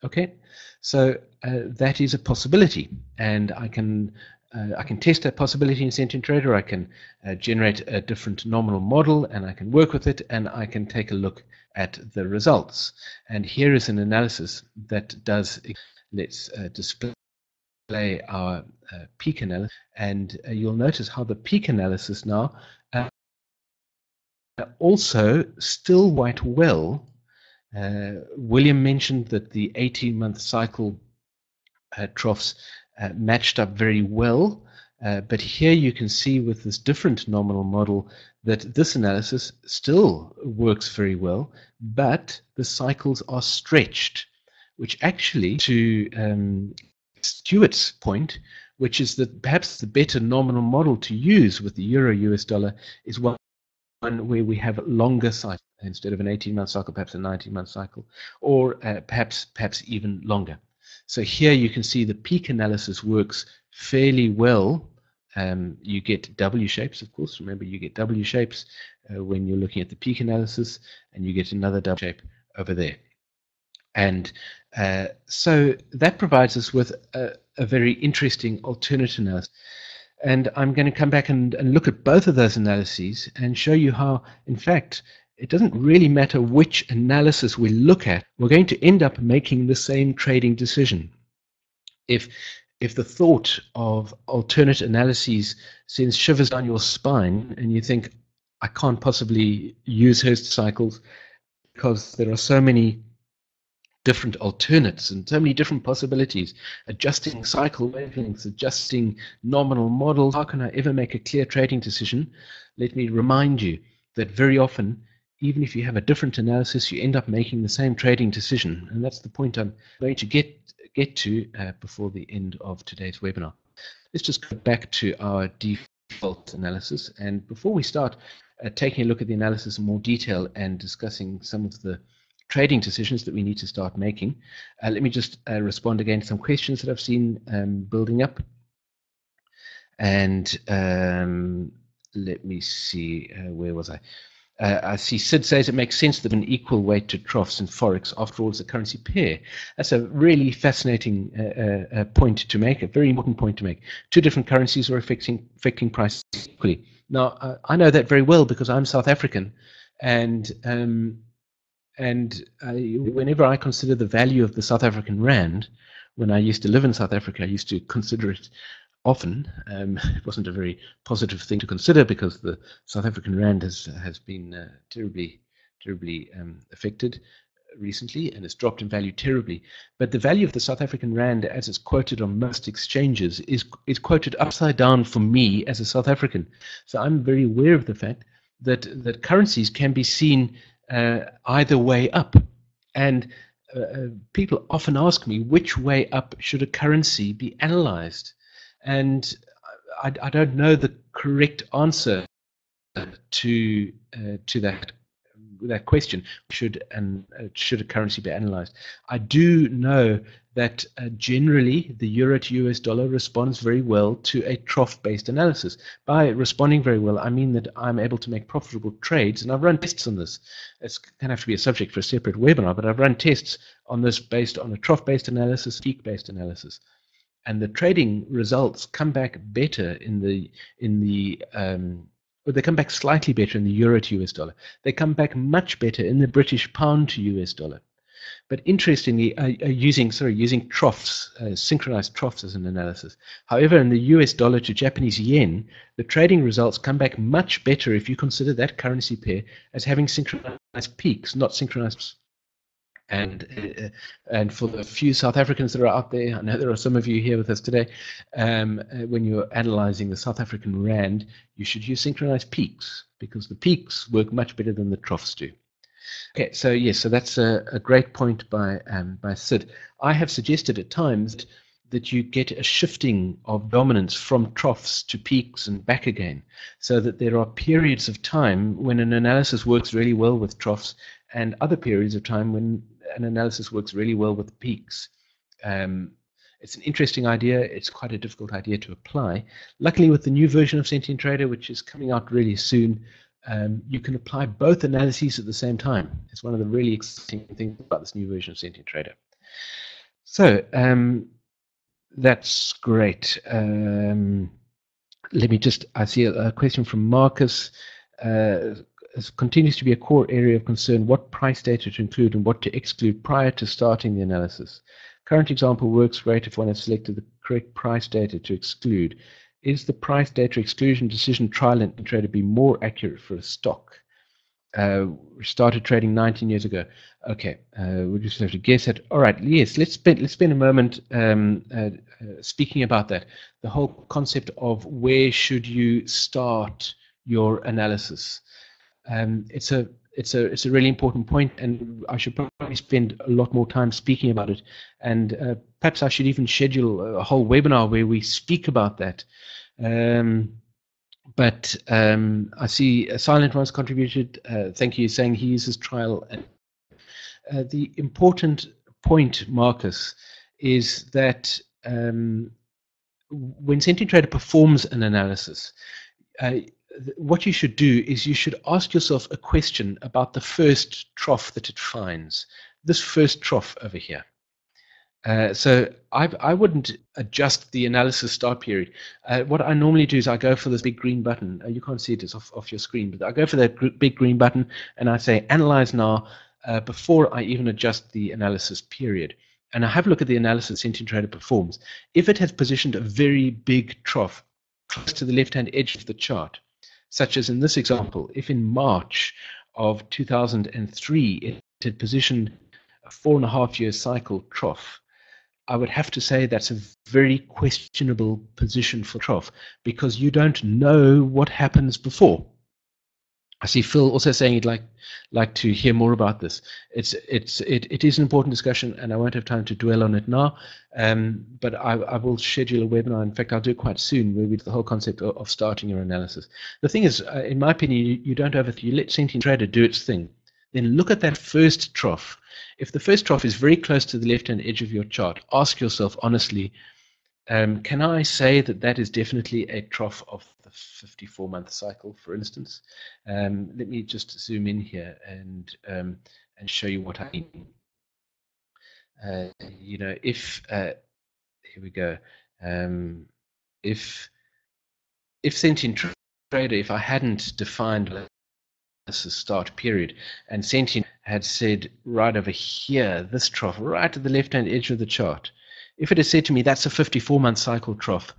Okay, so that is a possibility, and I can test that possibility in Sentient Trader. I can generate a different nominal model, and I can work with it, and I can take a look at the results. And here is an analysis that does. Let's display our peak analysis, and you'll notice how the peak analysis now also still quite well. William mentioned that the 18-month cycle troughs matched up very well, but here you can see with this different nominal model that this analysis still works very well, but the cycles are stretched, which actually, to Stuart's point, which is that perhaps the better nominal model to use with the euro US dollar is one where we have longer cycles instead of an 18-month cycle, perhaps a 19-month cycle, or perhaps even longer. So here you can see the peak analysis works fairly well. You get W shapes, of course. Remember, you get W shapes when you're looking at the peak analysis, and you get another W shape over there. And so that provides us with a very interesting alternate analysis. And I'm going to come back and look at both of those analyses and show you how, in fact, it doesn't really matter which analysis we look at. We're going to end up making the same trading decision. If the thought of alternate analyses sends shivers down your spine and you think, I can't possibly use Hurst cycles because there are so many different alternates and so many different possibilities, adjusting cycle wavelengths, adjusting nominal models, how can I ever make a clear trading decision? Let me remind you that very often, even if you have a different analysis, you end up making the same trading decision, and that's the point I'm going to get to before the end of today's webinar. Let's just go back to our default analysis, and before we start taking a look at the analysis in more detail and discussing some of the trading decisions that we need to start making, let me just respond again to some questions that I've seen building up. And let me see, where was I? I see Sid says it makes sense that an equal weight to troughs in forex, after all, is a currency pair. That's a really fascinating point to make, a very important point to make. Two different currencies are affecting prices equally. Now, I know that very well because I'm South African, and whenever I consider the value of the South African rand, when I used to live in South Africa, I used to consider it often. It wasn't a very positive thing to consider because the South African rand has been terribly affected recently, and it's dropped in value terribly. But the value of the South African rand, as it's quoted on most exchanges, is quoted upside down for me as a South African. So I'm very aware of the fact that currencies can be seen either way up, and people often ask me which way up should a currency be analyzed, and I don't know the correct answer to that question. Should a currency be analyzed? I do know that generally the euro to US dollar responds very well to a trough-based analysis. By responding very well, I mean that I'm able to make profitable trades, and I've run tests on this. It's going to have to be a subject for a separate webinar, but I've run tests on this based on a trough-based analysis, peak-based analysis, and the trading results come back better they come back slightly better in the euro to US dollar. They come back much better in the British pound to US dollar. But interestingly, using troughs, synchronized troughs as an analysis. However, in the US dollar to Japanese yen, the trading results come back much better if you consider that currency pair as having synchronized peaks, not synchronized. And for the few South Africans that are out there, I know there are some of you here with us today, when you're analyzing the South African rand, you should use synchronized peaks, because the peaks work much better than the troughs do. Okay, so yes, so that's a great point by Sid. I have suggested at times that you get a shifting of dominance from troughs to peaks and back again, so that there are periods of time when an analysis works really well with troughs, and other periods of time when an analysis works really well with peaks. It's an interesting idea. It's quite a difficult idea to apply. Luckily, with the new version of Sentient Trader, which is coming out really soon, you can apply both analyses at the same time. It's one of the really exciting things about this new version of Sentient Trader. So that's great. Let me just, I see a question from Marcus. Continues to be a core area of concern, what price data to include and what to exclude prior to starting the analysis. Current example works great if one has selected the correct price data to exclude. Is the price data exclusion decision trial and trader be more accurate for a stock? We started trading 19 years ago. Okay, we just have to guess it. All right, yes, let's spend a moment speaking about that. The whole concept of where should you start your analysis. It's a really important point, and I should probably spend a lot more time speaking about it. And perhaps I should even schedule a whole webinar where we speak about that. But I see Silent One's contributed. Thank you, saying he uses trial. The important point, Marcus, is that when Sentient Trader performs an analysis, what you should do is you should ask yourself a question about the first trough that it finds, this first trough over here. So I wouldn't adjust the analysis start period. What I normally do is I go for this big green button. You can't see it, it's off your screen, but I go for that big green button and I say analyze now before I even adjust the analysis period. And I have a look at the analysis Sentient Trader performs. If it has positioned a very big trough close to the left-hand edge of the chart, such as in this example, if in March of 2003 it had positioned a 4.5-year cycle trough, I would have to say that's a very questionable position for trough, because you don't know what happens before. I see Phil also saying he'd like to hear more about this. It is an important discussion, and I won't have time to dwell on it now. But I will schedule a webinar. In fact, I'll do it quite soon, where we do the whole concept of starting your analysis. The thing is, in my opinion, you don't you let Sentient Trader do its thing. Then look at that first trough. If the first trough is very close to the left-hand edge of your chart, ask yourself honestly, can I say that that is definitely a trough of the 54-month cycle, for instance? Let me just zoom in here and show you what I mean. You know, if here we go. If Sentient Trader, if I hadn't defined this is start period, and Sentient had said right over here, this trough, right at the left-hand edge of the chart, if it had said to me that's a 54-month cycle trough,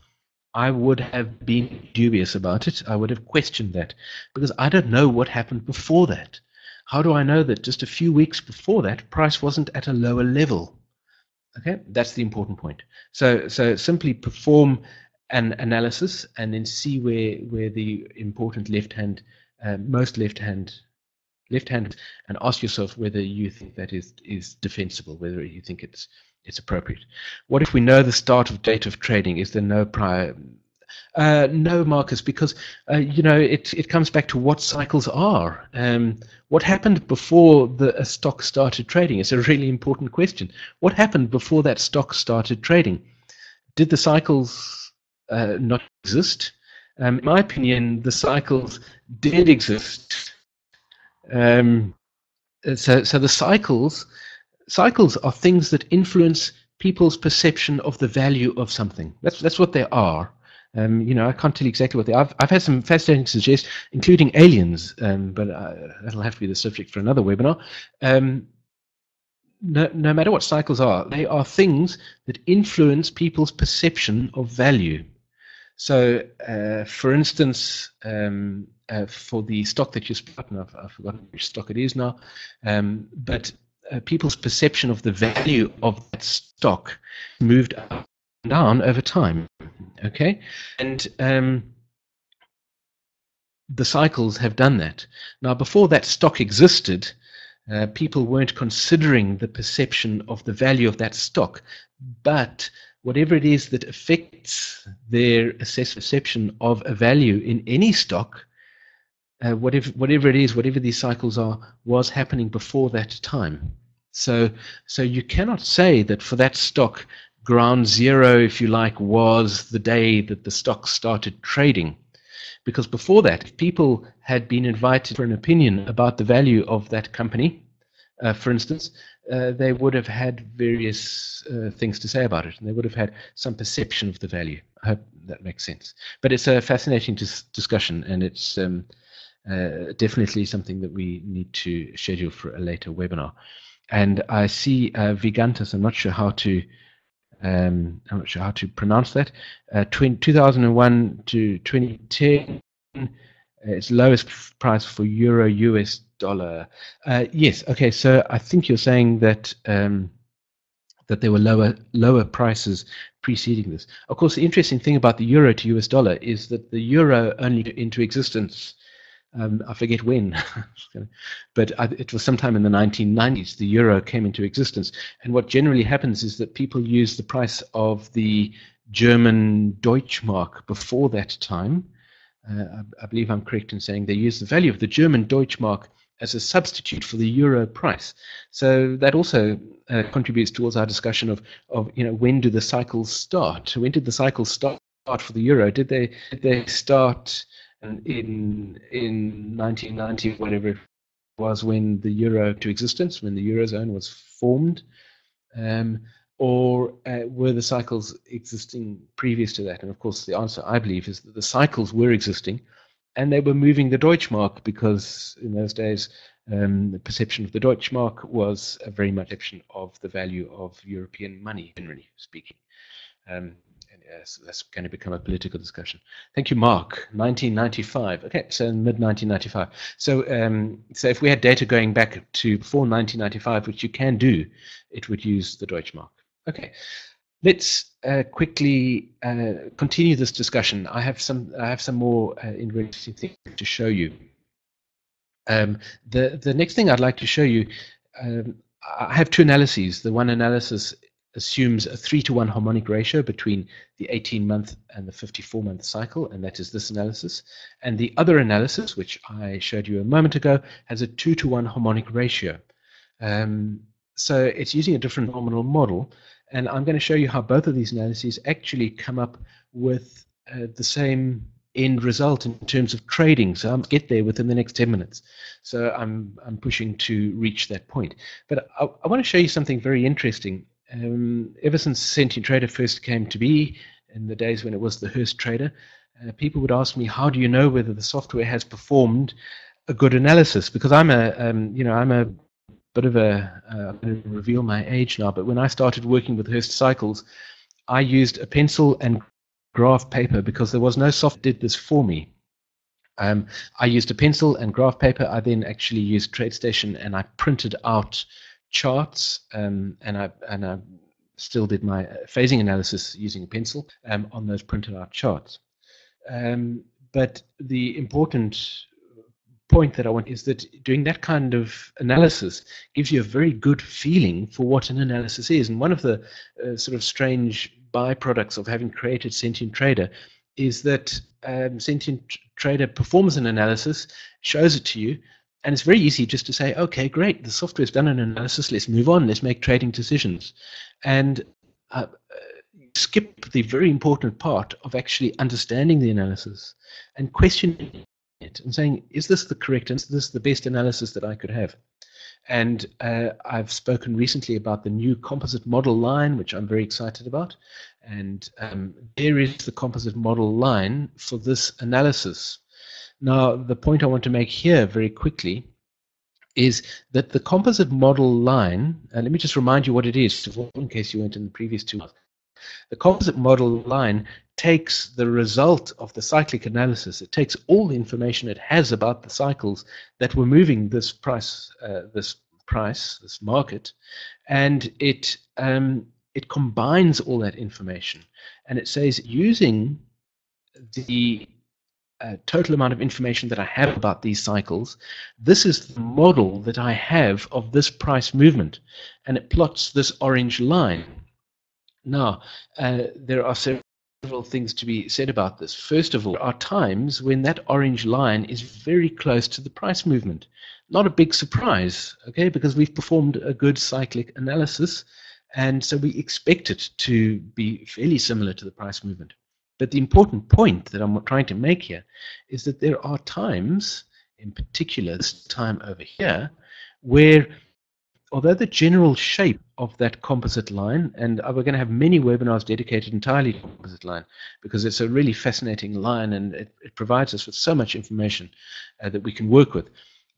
I would have been dubious about it. I would have questioned that because I don't know what happened before that. How do I know that just a few weeks before that, price wasn't at a lower level? Okay, that's the important point. So simply perform an analysis and then see where the important most left hand, and ask yourself whether you think that is defensible, whether you think it's appropriate. What if we know the start of date of trading? Is there no prior? No, Marcus, because it comes back to what cycles are. What happened before a stock started trading? It's a really important question. What happened before that stock started trading? Did the cycles not exist? In my opinion, the cycles did exist. So the cycles are things that influence people's perception of the value of something. That's what they are. I can't tell you exactly what they are. I've had some fascinating suggestions, including aliens, but that'll have to be the subject for another webinar. No matter what cycles are, they are things that influence people's perception of value. So, for instance, for the stock that you spoke of, I've forgotten which stock it is now, but people's perception of the value of that stock moved up and down over time. Okay, and the cycles have done that. Now, before that stock existed, people weren't considering the perception of the value of that stock, but whatever it is that affects their perception of a value in any stock, whatever it is, whatever these cycles are, was happening before that time. So you cannot say that for that stock, ground zero, if you like, was the day that the stock started trading. Because before that, if people had been invited for an opinion about the value of that company, for instance, they would have had various things to say about it, and they would have had some perception of the value. I hope that makes sense. But it's a fascinating discussion, and it's definitely something that we need to schedule for a later webinar. And I see Vigantas. I'm not sure how to pronounce that. 2001 to 2010, its lowest price for euro US dollar. Yes. Okay. So I think you're saying that that there were lower prices preceding this. Of course, the interesting thing about the euro to US dollar is that the euro only came into existence. I forget when, but it was sometime in the 1990s the euro came into existence. And what generally happens is that people use the price of the German Deutschmark before that time. I believe I'm correct in saying they use the value of the German Deutschmark as a substitute for the euro price. So that also contributes towards our discussion of when do the cycles start? When did the cycles start for the euro? Did they start in 1990, whatever it was, when the euro to existence, when the eurozone was formed, or were the cycles existing previous to that? And of course, the answer, I believe, is that the cycles were existing, and they were moving the Deutschmark, because in those days the perception of the Deutschmark was a very much perception of the value of European money, generally speaking. Yes, that's going to become a political discussion. Thank you, Mark. 1995. Okay, so mid-1995. So if we had data going back to before 1995, which you can do, it would use the Deutschmark. Okay, let's quickly continue this discussion. I have some more interesting things to show you. The next thing I'd like to show you, I have two analyses. The one analysis assumes a 3-to-1 harmonic ratio between the 18-month and the 54-month cycle, and that is this analysis. And the other analysis, which I showed you a moment ago, has a 2-to-1 harmonic ratio. So it's using a different nominal model, and I'm going to show you how both of these analyses actually come up with the same end result in terms of trading. So I'll get there within the next 10 minutes. So I'm pushing to reach that point. But I want to show you something very interesting. Ever since Sentient Trader first came to be, in the days when it was the Hurst Trader, people would ask me, how do you know whether the software has performed a good analysis? Because I'm a bit of a, I'm going to reveal my age now, but when I started working with Hurst cycles, I used a pencil and graph paper because there was no software that did this for me. I used a pencil and graph paper. I then actually used TradeStation and I printed out charts, and I still did my phasing analysis using a pencil on those printed out charts. But the important point that I want is that doing that kind of analysis gives you a very good feeling for what an analysis is. And one of the sort of strange byproducts of having created Sentient Trader is that Sentient Trader performs an analysis, shows it to you, and it's very easy just to say, okay, great, the software's done an analysis, let's move on, let's make trading decisions. And skip the very important part of actually understanding the analysis and questioning it and saying, is this the correct, is this the best analysis that I could have? And I've spoken recently about the new composite model line, which I'm very excited about. And there is the composite model line for this analysis. Now, the point I want to make here very quickly is that the composite model line, and let me just remind you what it is, in case you weren't in the previous two. The composite model line takes the result of the cyclic analysis. It takes all the information it has about the cycles that were moving this this market, and it combines all that information, and it says, using the total amount of information that I have about these cycles, this is the model that I have of this price movement, and it plots this orange line. Now, there are several things to be said about this. First of all, there are times when that orange line is very close to the price movement. Not a big surprise, okay, because we've performed a good cyclic analysis, and so we expect it to be fairly similar to the price movement. But the important point that I'm trying to make here is that there are times, in particular this time over here, where although the general shape of that composite line, and we're going to have many webinars dedicated entirely to the composite line because it's a really fascinating line and it provides us with so much information that we can work with.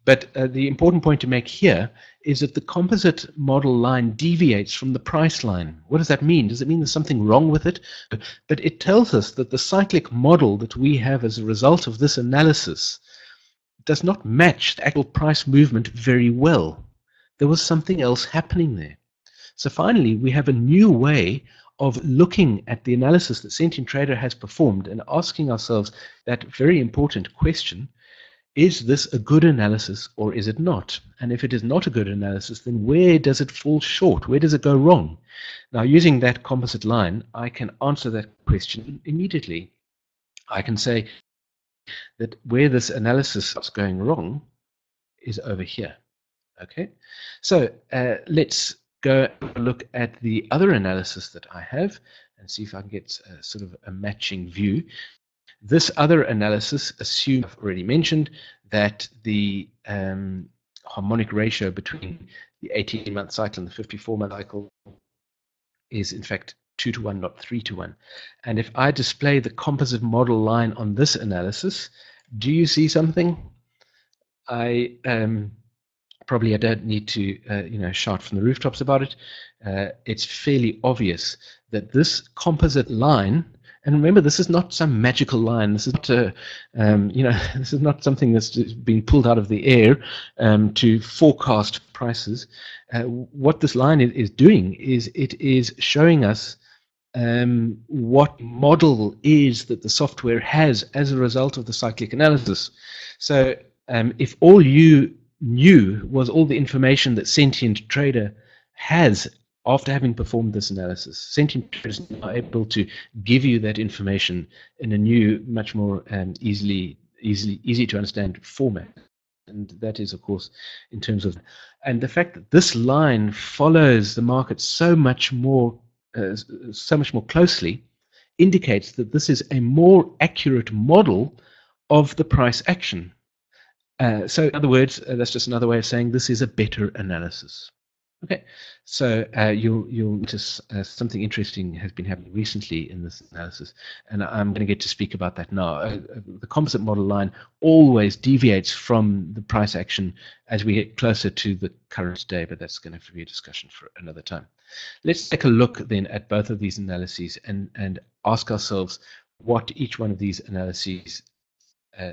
But the important point to make here is that the composite model line deviates from the price line. What does that mean? Does it mean there's something wrong with it? But it tells us that the cyclic model that we have as a result of this analysis does not match the actual price movement very well. There was something else happening there. So finally, we have a new way of looking at the analysis that Sentient Trader has performed and asking ourselves that very important question: is this a good analysis or is it not? And if it is not a good analysis, then where does it fall short? Where does it go wrong? Now, using that composite line, I can answer that question immediately. I can say that where this analysis is going wrong is over here. Okay, so let's go look at the other analysis that I have and see if I can get sort of a matching view. This other analysis assumes, I've already mentioned, that the harmonic ratio between the 18-month cycle and the 54-month cycle is in fact 2-to-1, not 3-to-1. And if I display the composite model line on this analysis, do you see something? Probably I don't need to shout from the rooftops about it. It's fairly obvious that this composite line, and remember, this is not some magical line. This is not this is not something that's been pulled out of the air to forecast prices. What this line is doing is it is showing us what model is that the software has as a result of the cyclic analysis. So if all you knew was all the information that Sentient Trader has after having performed this analysis, Sentient Trader is now able to give you that information in a new, much more easy to understand format. And that is, of course, in terms of, and the fact that this line follows the market so much more closely indicates that this is a more accurate model of the price action. So in other words, that's just another way of saying this is a better analysis. Okay, so you'll notice something interesting has been happening recently in this analysis, and I'm going to get to speak about that now. The composite model line always deviates from the price action as we get closer to the current day, but that's going to be a discussion for another time. Let's take a look then at both of these analyses and ask ourselves, what each one of these analyses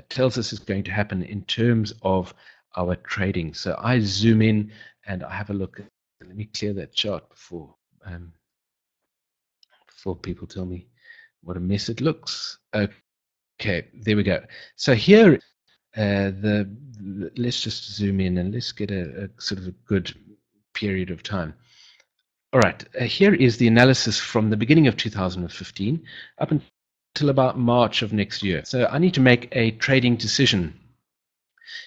tells us is going to happen in terms of our trading. So I zoom in and I have a look. Let me clear that chart before people tell me what a mess it looks. Okay, there we go. So here, let's just zoom in and let's get a sort of a good period of time. All right, here is the analysis from the beginning of 2015 up until about March of next year. So I need to make a trading decision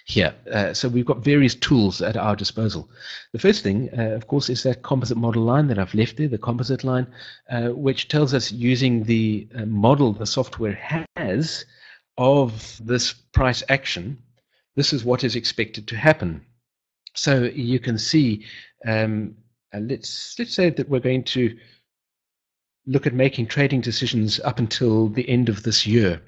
here. So we've got various tools at our disposal. The first thing, of course, is that composite model line that I've left there, the composite line, which tells us using the model the software has of this price action, this is what is expected to happen. So you can see, let's say that we're going to look at making trading decisions up until the end of this year.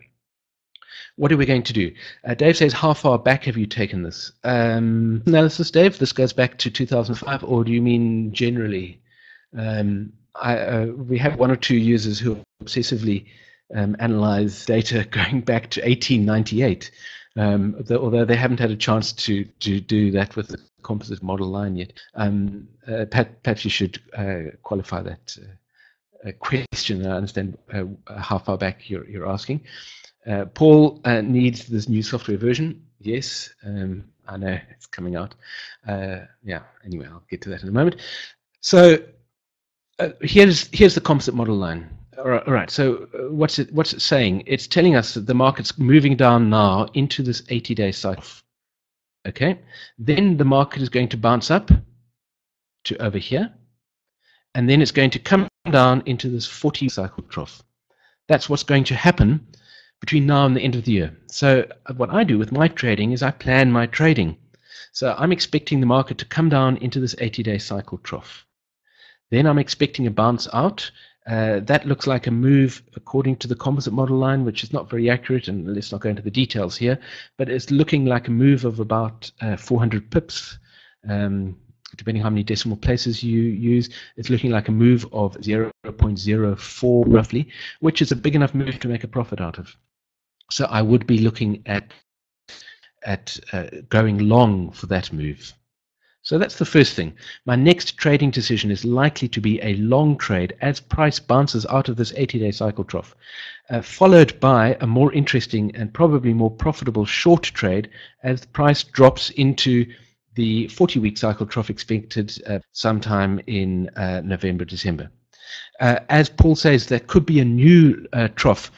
What are we going to do? Dave says, how far back have you taken this analysis, Dave? This goes back to 2005, or do you mean generally? We have 1 or 2 users who obsessively analyze data going back to 1898, although they haven't had a chance to do that with the composite model line yet. Perhaps you should qualify that question. I understand how far back you're asking. Paul needs this new software version. Yes, I know it's coming out. Yeah, anyway, I'll get to that in a moment. So here's the composite model line. All right, so what's it saying? It's telling us that the market's moving down now into this 80-day cycle. Okay, then the market is going to bounce up to over here, and then it's going to come down into this 40 cycle trough. That's what's going to happen between now and the end of the year. So what I do with my trading is I plan my trading. So I'm expecting the market to come down into this 80-day cycle trough. Then I'm expecting a bounce out. That looks like a move according to the composite model line, which is not very accurate, and let's not go into the details here, but it's looking like a move of about 400 pips. Depending how many decimal places you use, it's looking like a move of 0.04 roughly, which is a big enough move to make a profit out of. So I would be looking at going long for that move. So that's the first thing. My next trading decision is likely to be a long trade as price bounces out of this 80-day cycle trough, followed by a more interesting and probably more profitable short trade as the price drops into the 40-week cycle trough expected sometime in November, December. As Paul says, there could be a new trough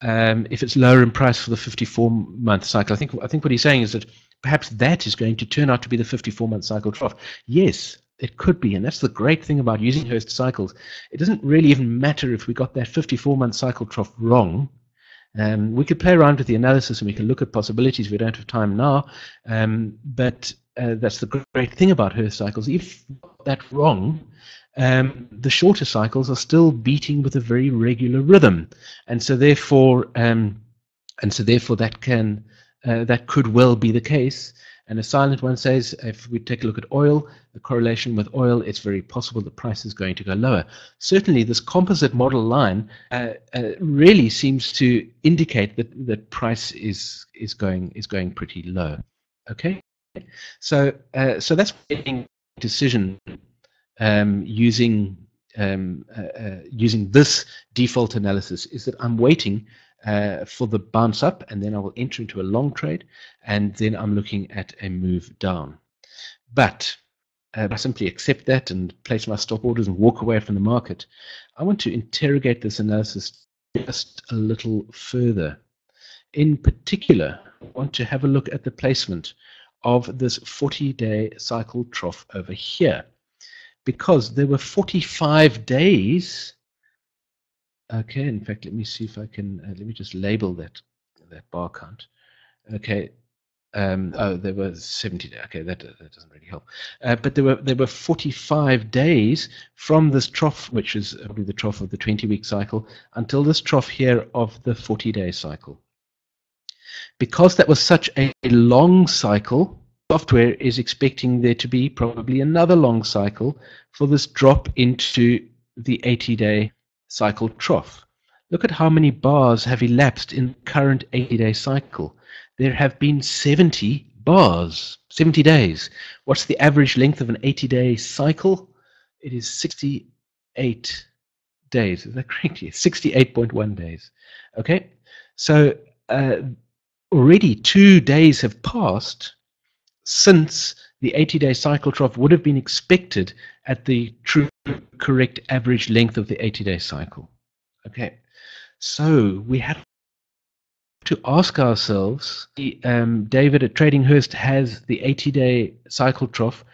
if it's lower in price for the 54-month cycle. I think what he's saying is that perhaps that is going to turn out to be the 54-month cycle trough. Yes, it could be, and that's the great thing about using Hurst cycles. It doesn't really even matter if we got that 54-month cycle trough wrong. We could play around with the analysis and we can look at possibilities. We don't have time now, but that's the great thing about Hurst cycles. If you got that wrong, the shorter cycles are still beating with a very regular rhythm, and so therefore that could well be the case. And a silent one says, if we take a look at oil, the correlation with oil, it's very possible the price is going to go lower. Certainly, this composite model line really seems to indicate that price is going pretty low. Okay, so that's making a decision using this default analysis, is that I'm waiting for the bounce up, and then I will enter into a long trade, and then I'm looking at a move down. But I simply accept that and place my stop orders and walk away from the market. I want to interrogate this analysis just a little further. In particular, I want to have a look at the placement of this 40-day cycle trough over here, because there were 45 days. Okay, in fact, let me see if I can, let me just label that bar count. Okay, oh, there were 70 days. Okay, that doesn't really help. But there were 45 days from this trough, which is probably the trough of the 20-week cycle, until this trough here of the 40-day cycle. Because that was such a long cycle, software is expecting there to be probably another long cycle for this drop into the 80-day cycle trough. Look at how many bars have elapsed in the current 80-day cycle. There have been 70 bars, 70 days. What's the average length of an 80-day cycle? It is 68 days. Is that correct? Yes, 68.1 days. Okay, so already 2 days have passed since the 80-day cycle trough would have been expected at the true correct average length of the 80-day cycle. Okay, so we have to ask ourselves, David at Trading Hurst has the 80-day cycle trough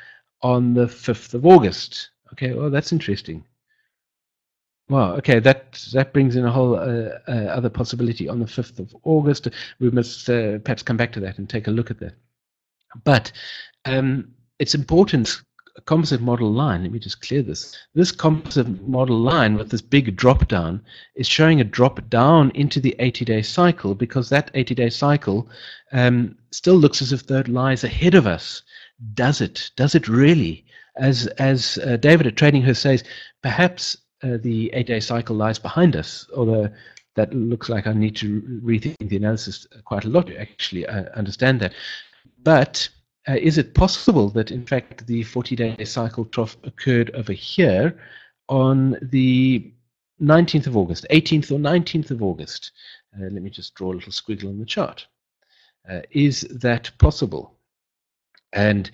on the 5th of August. Okay, well, that's interesting. Wow, okay, that brings in a whole other possibility on the 5th of August. We must perhaps come back to that and take a look at that. But it's important, a composite model line, let me just clear this. This composite model line with this big drop down is showing a drop down into the 80-day cycle, because that 80-day cycle still looks as if that lies ahead of us. Does it? Does it really? As David at Trading Hurst says, perhaps the 8-day cycle lies behind us, although that looks like I need to rethink the analysis quite a lot to actually understand that. But is it possible that, in fact, the 40-day cycle trough occurred over here on the 19th of August, 18th or 19th of August? Let me just draw a little squiggle on the chart. Is that possible? And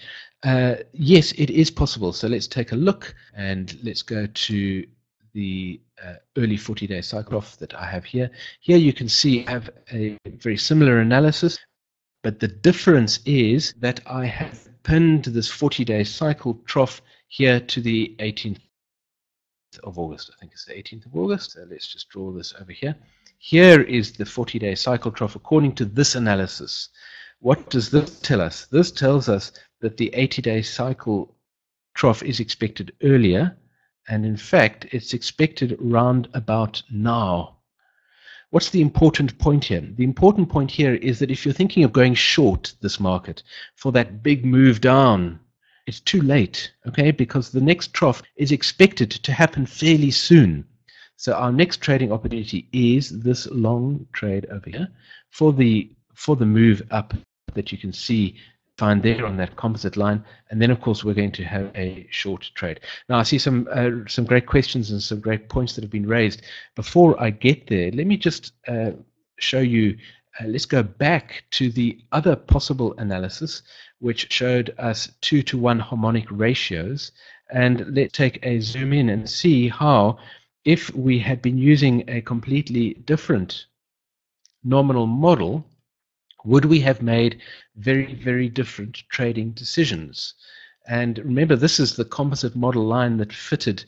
yes, it is possible. So let's take a look, and let's go to the early 40-day cycle trough that I have here. Here you can see I have a very similar analysis, but the difference is that I have pinned this 40-day cycle trough here to the 18th of August. I think it's the 18th of August. So let's just draw this over here. Here is the 40-day cycle trough according to this analysis. What does this tell us? This tells us that the 80-day cycle trough is expected earlier, and in fact it's expected round about now. What's the important point here? The important point here is that if you're thinking of going short this market for that big move down, it's too late, okay? Because the next trough is expected to happen fairly soon. So our next trading opportunity is this long trade over here for the move up that you can see find there on that composite line, and then of course we're going to have a short trade. Now I see some great questions and some great points that have been raised. Before I get there, let me just show you, let's go back to the other possible analysis which showed us 2-to-1 harmonic ratios, and let's take a zoom in and see how, if we had been using a completely different nominal model, would we have made very, very different trading decisions? And remember, this is the composite model line that fitted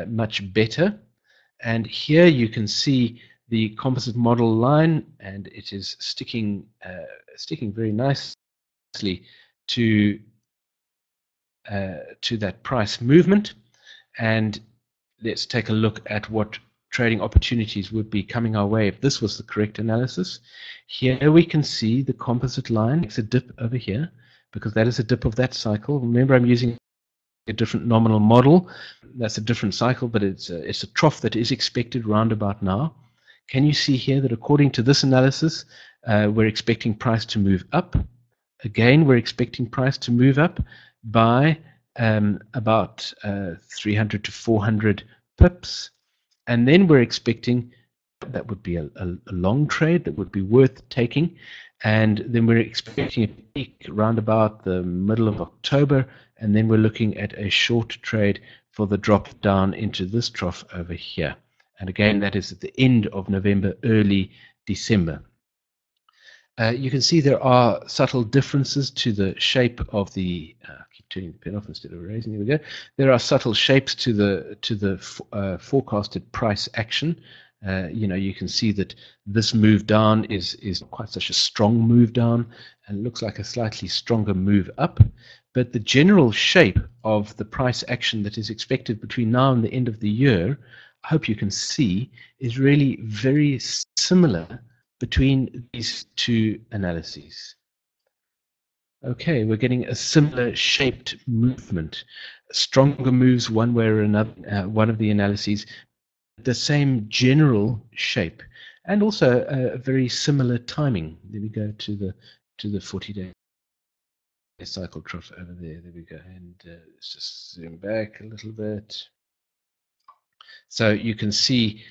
much better. And here you can see the composite model line, and it is sticking very nicely to that price movement. And let's take a look at what trading opportunities would be coming our way if this was the correct analysis. Here we can see the composite line makes a dip over here, because that is a dip of that cycle. Remember, I'm using a different nominal model. That's a different cycle, but it's a trough that is expected round about now. Can you see here that according to this analysis, we're expecting price to move up? Again, we're expecting price to move up by about 300 to 400 pips. And then we're expecting that would be a long trade that would be worth taking. And then we're expecting a peak around about the middle of October. And then we're looking at a short trade for the drop down into this trough over here. And again, that is at the end of November, early December. You can see there are subtle differences to the shape of the. I keep turning the pen off instead of erasing. Here we go. There are subtle shapes to the forecasted price action. You can see that this move down is quite such a strong move down, and looks like a slightly stronger move up. But the general shape of the price action that is expected between now and the end of the year, I hope you can see, is really very similar between these two analyses. Okay, we're getting a similar shaped movement, stronger moves one way or another, one of the analyses, the same general shape, and also a very similar timing. There we go to the 40-day cycle trough over there. There we go, and let's just zoom back a little bit. So you can see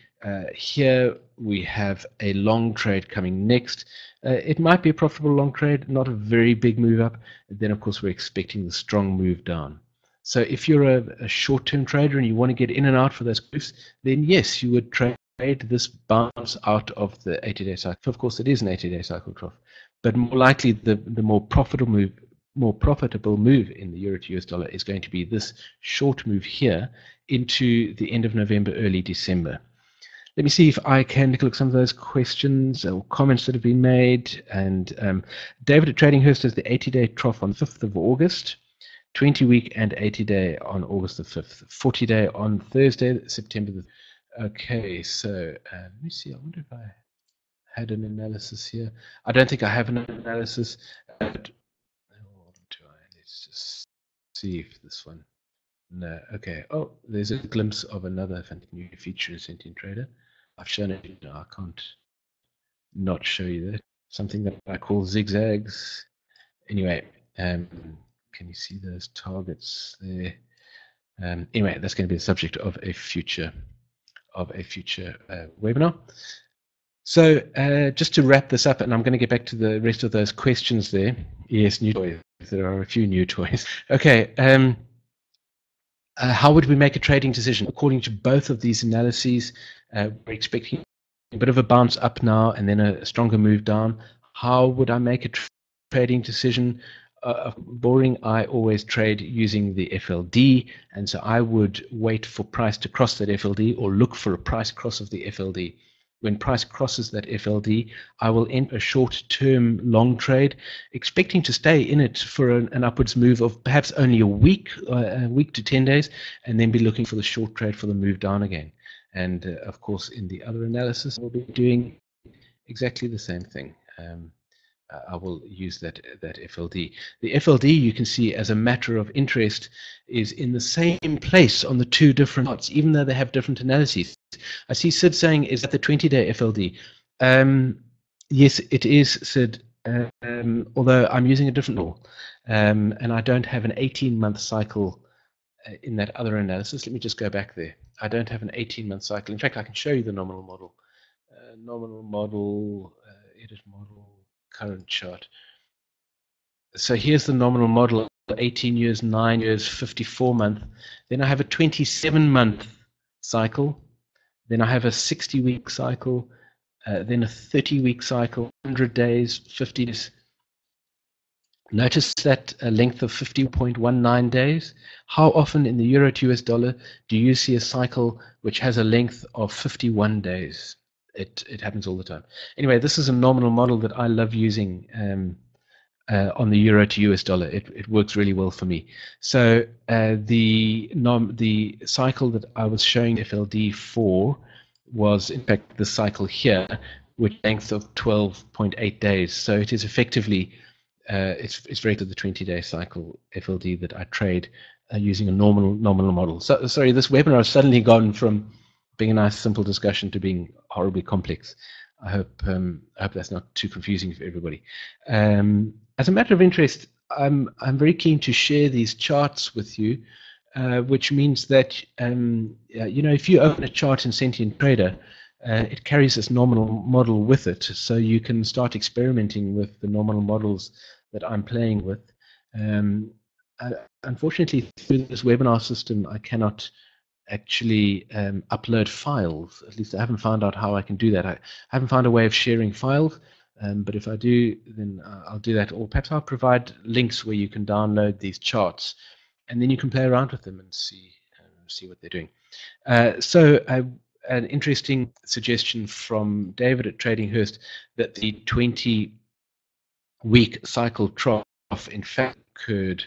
here we have a long trade coming next. It might be a profitable long trade, not a very big move up. Then, of course, we're expecting the strong move down. So if you're a short-term trader and you want to get in and out for those moves, then yes, you would trade this bounce out of the 80-day cycle. Of course, it is an 80-day cycle trough, but more likely the more profitable move in the euro to US dollar is going to be this short move here into the end of November, early December. Let me see if I can look at some of those questions or comments that have been made. And David at Trading Hurst has the 80-day trough on 5th of August, 20-week and 80-day on August the 5th, 40-day on Thursday, September the 5th. Okay, so let me see. I wonder if I had an analysis here. I don't think I have an analysis. Let's just see if this one. No, okay. Oh, there's a glimpse of another new feature in Sentient Trader. I've shown it. No, I can't not show you that. Something that I call zigzags. Anyway, can you see those targets there? Anyway, that's going to be the subject of a future webinar. So just to wrap this up, and I'm going to get back to the rest of those questions there. Yes, new toys. There are a few new toys. Okay. How would we make a trading decision? According to both of these analyses, we're expecting a bit of a bounce up now and then a stronger move down. How would I make a trading decision? Boring, I always trade using the FLD, and so I would wait for price to cross that FLD or look for a price cross of the FLD. When price crosses that FLD, I will enter a short-term long trade, expecting to stay in it for an upwards move of perhaps only a week to 10 days, and then be looking for the short trade for the move down again. And of course, in the other analysis, we'll be doing exactly the same thing. I will use that FLD. The FLD, you can see, as a matter of interest, is in the same place on the two different charts, even though they have different analyses. I see Sid saying, is that the 20-day FLD? Yes, it is, Sid, although I'm using a different model. And I don't have an 18-month cycle in that other analysis. Let me just go back there. I don't have an 18-month cycle. In fact, I can show you the nominal model. Nominal model, edit model, current chart. So here's the nominal model, 18 years, 9 years, 54 month. Then I have a 27-month cycle. Then I have a 60-week cycle. Then a 30-week cycle, 100 days, 50 days. Notice that a length of 50.19 days. How often in the euro to US dollar do you see a cycle which has a length of 51 days? It happens all the time. Anyway, this is a nominal model that I love using on the euro to US dollar. It works really well for me. So the cycle that I was showing FLD for was in fact the cycle here, with length of 12.8 days. So it is effectively it's very to the 20-day cycle FLD that I trade using a nominal model. So sorry, this webinar has suddenly gone from being a nice simple discussion to being horribly complex. I hope that's not too confusing for everybody. As a matter of interest, I'm very keen to share these charts with you, which means that you know, if you open a chart in Sentient Trader, it carries this nominal model with it, so you can start experimenting with the nominal models that I'm playing with. Unfortunately, through this webinar system, I cannot actually upload files. At least I haven't found out how I can do that. I haven't found a way of sharing files, but if I do, then I'll do that. Or perhaps I'll provide links where you can download these charts, and then you can play around with them and see what they're doing. So an interesting suggestion from David at Trading Hurst, that the 20-week cycle trough in fact occurred.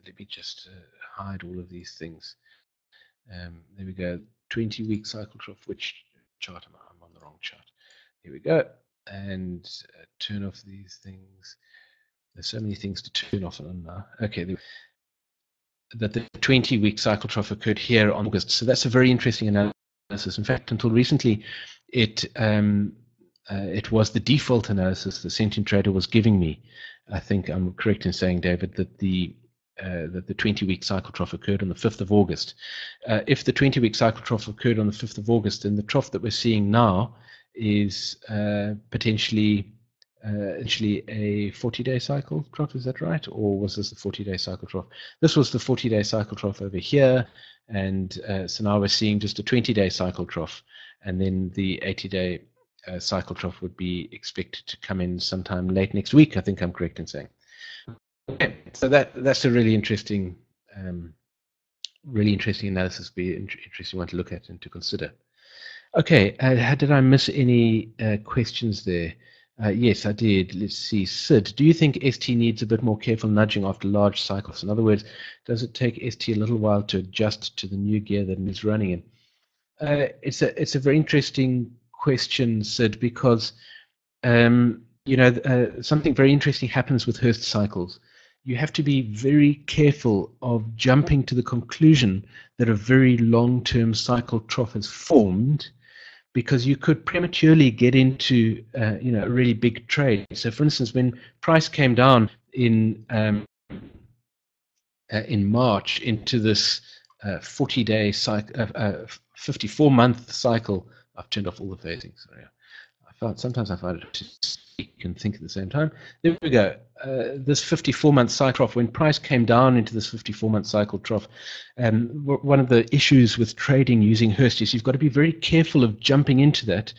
Let me just hide all of these things. There we go. 20-week cycle trough. Which chart am I? I'm on the wrong chart. Here we go. And turn off these things. There's so many things to turn off and on now. Okay. That the 20-week cycle trough occurred here on August. So that's a very interesting analysis. analysis. In fact, until recently, it was the default analysis the Sentient Trader was giving me. I think I'm correct in saying, David, that the 20-week cycle trough occurred on the 5th of August. If the 20-week cycle trough occurred on the 5th of August, then the trough that we're seeing now is potentially actually a 40-day cycle trough. Is that right? Or was this the 40-day cycle trough? This was the 40-day cycle trough over here, and so now we're seeing just a 20-day cycle trough, and then the 80-day cycle trough would be expected to come in sometime late next week. I think I'm correct in saying. Okay, so that's a really interesting analysis. Be an interesting one to look at and to consider. Okay, did I miss any questions there? Yes, I did. Let's see. Sid, do you think ST needs a bit more careful nudging after large cycles? In other words, does it take ST a little while to adjust to the new gear that it is running in? It's a very interesting question, Sid, because something very interesting happens with Hurst cycles. You have to be very careful of jumping to the conclusion that a very long-term cycle trough has formed, because you could prematurely get into a really big trade. So, for instance, when price came down in March into this 40-day cycle, 54-month cycle, I've turned off all the phasing. Sorry, sometimes I find it to speak and think at the same time. There we go. This 54-month cycle trough, when price came down into this 54-month cycle trough, one of the issues with trading using Hurst is you've got to be very careful of jumping into that.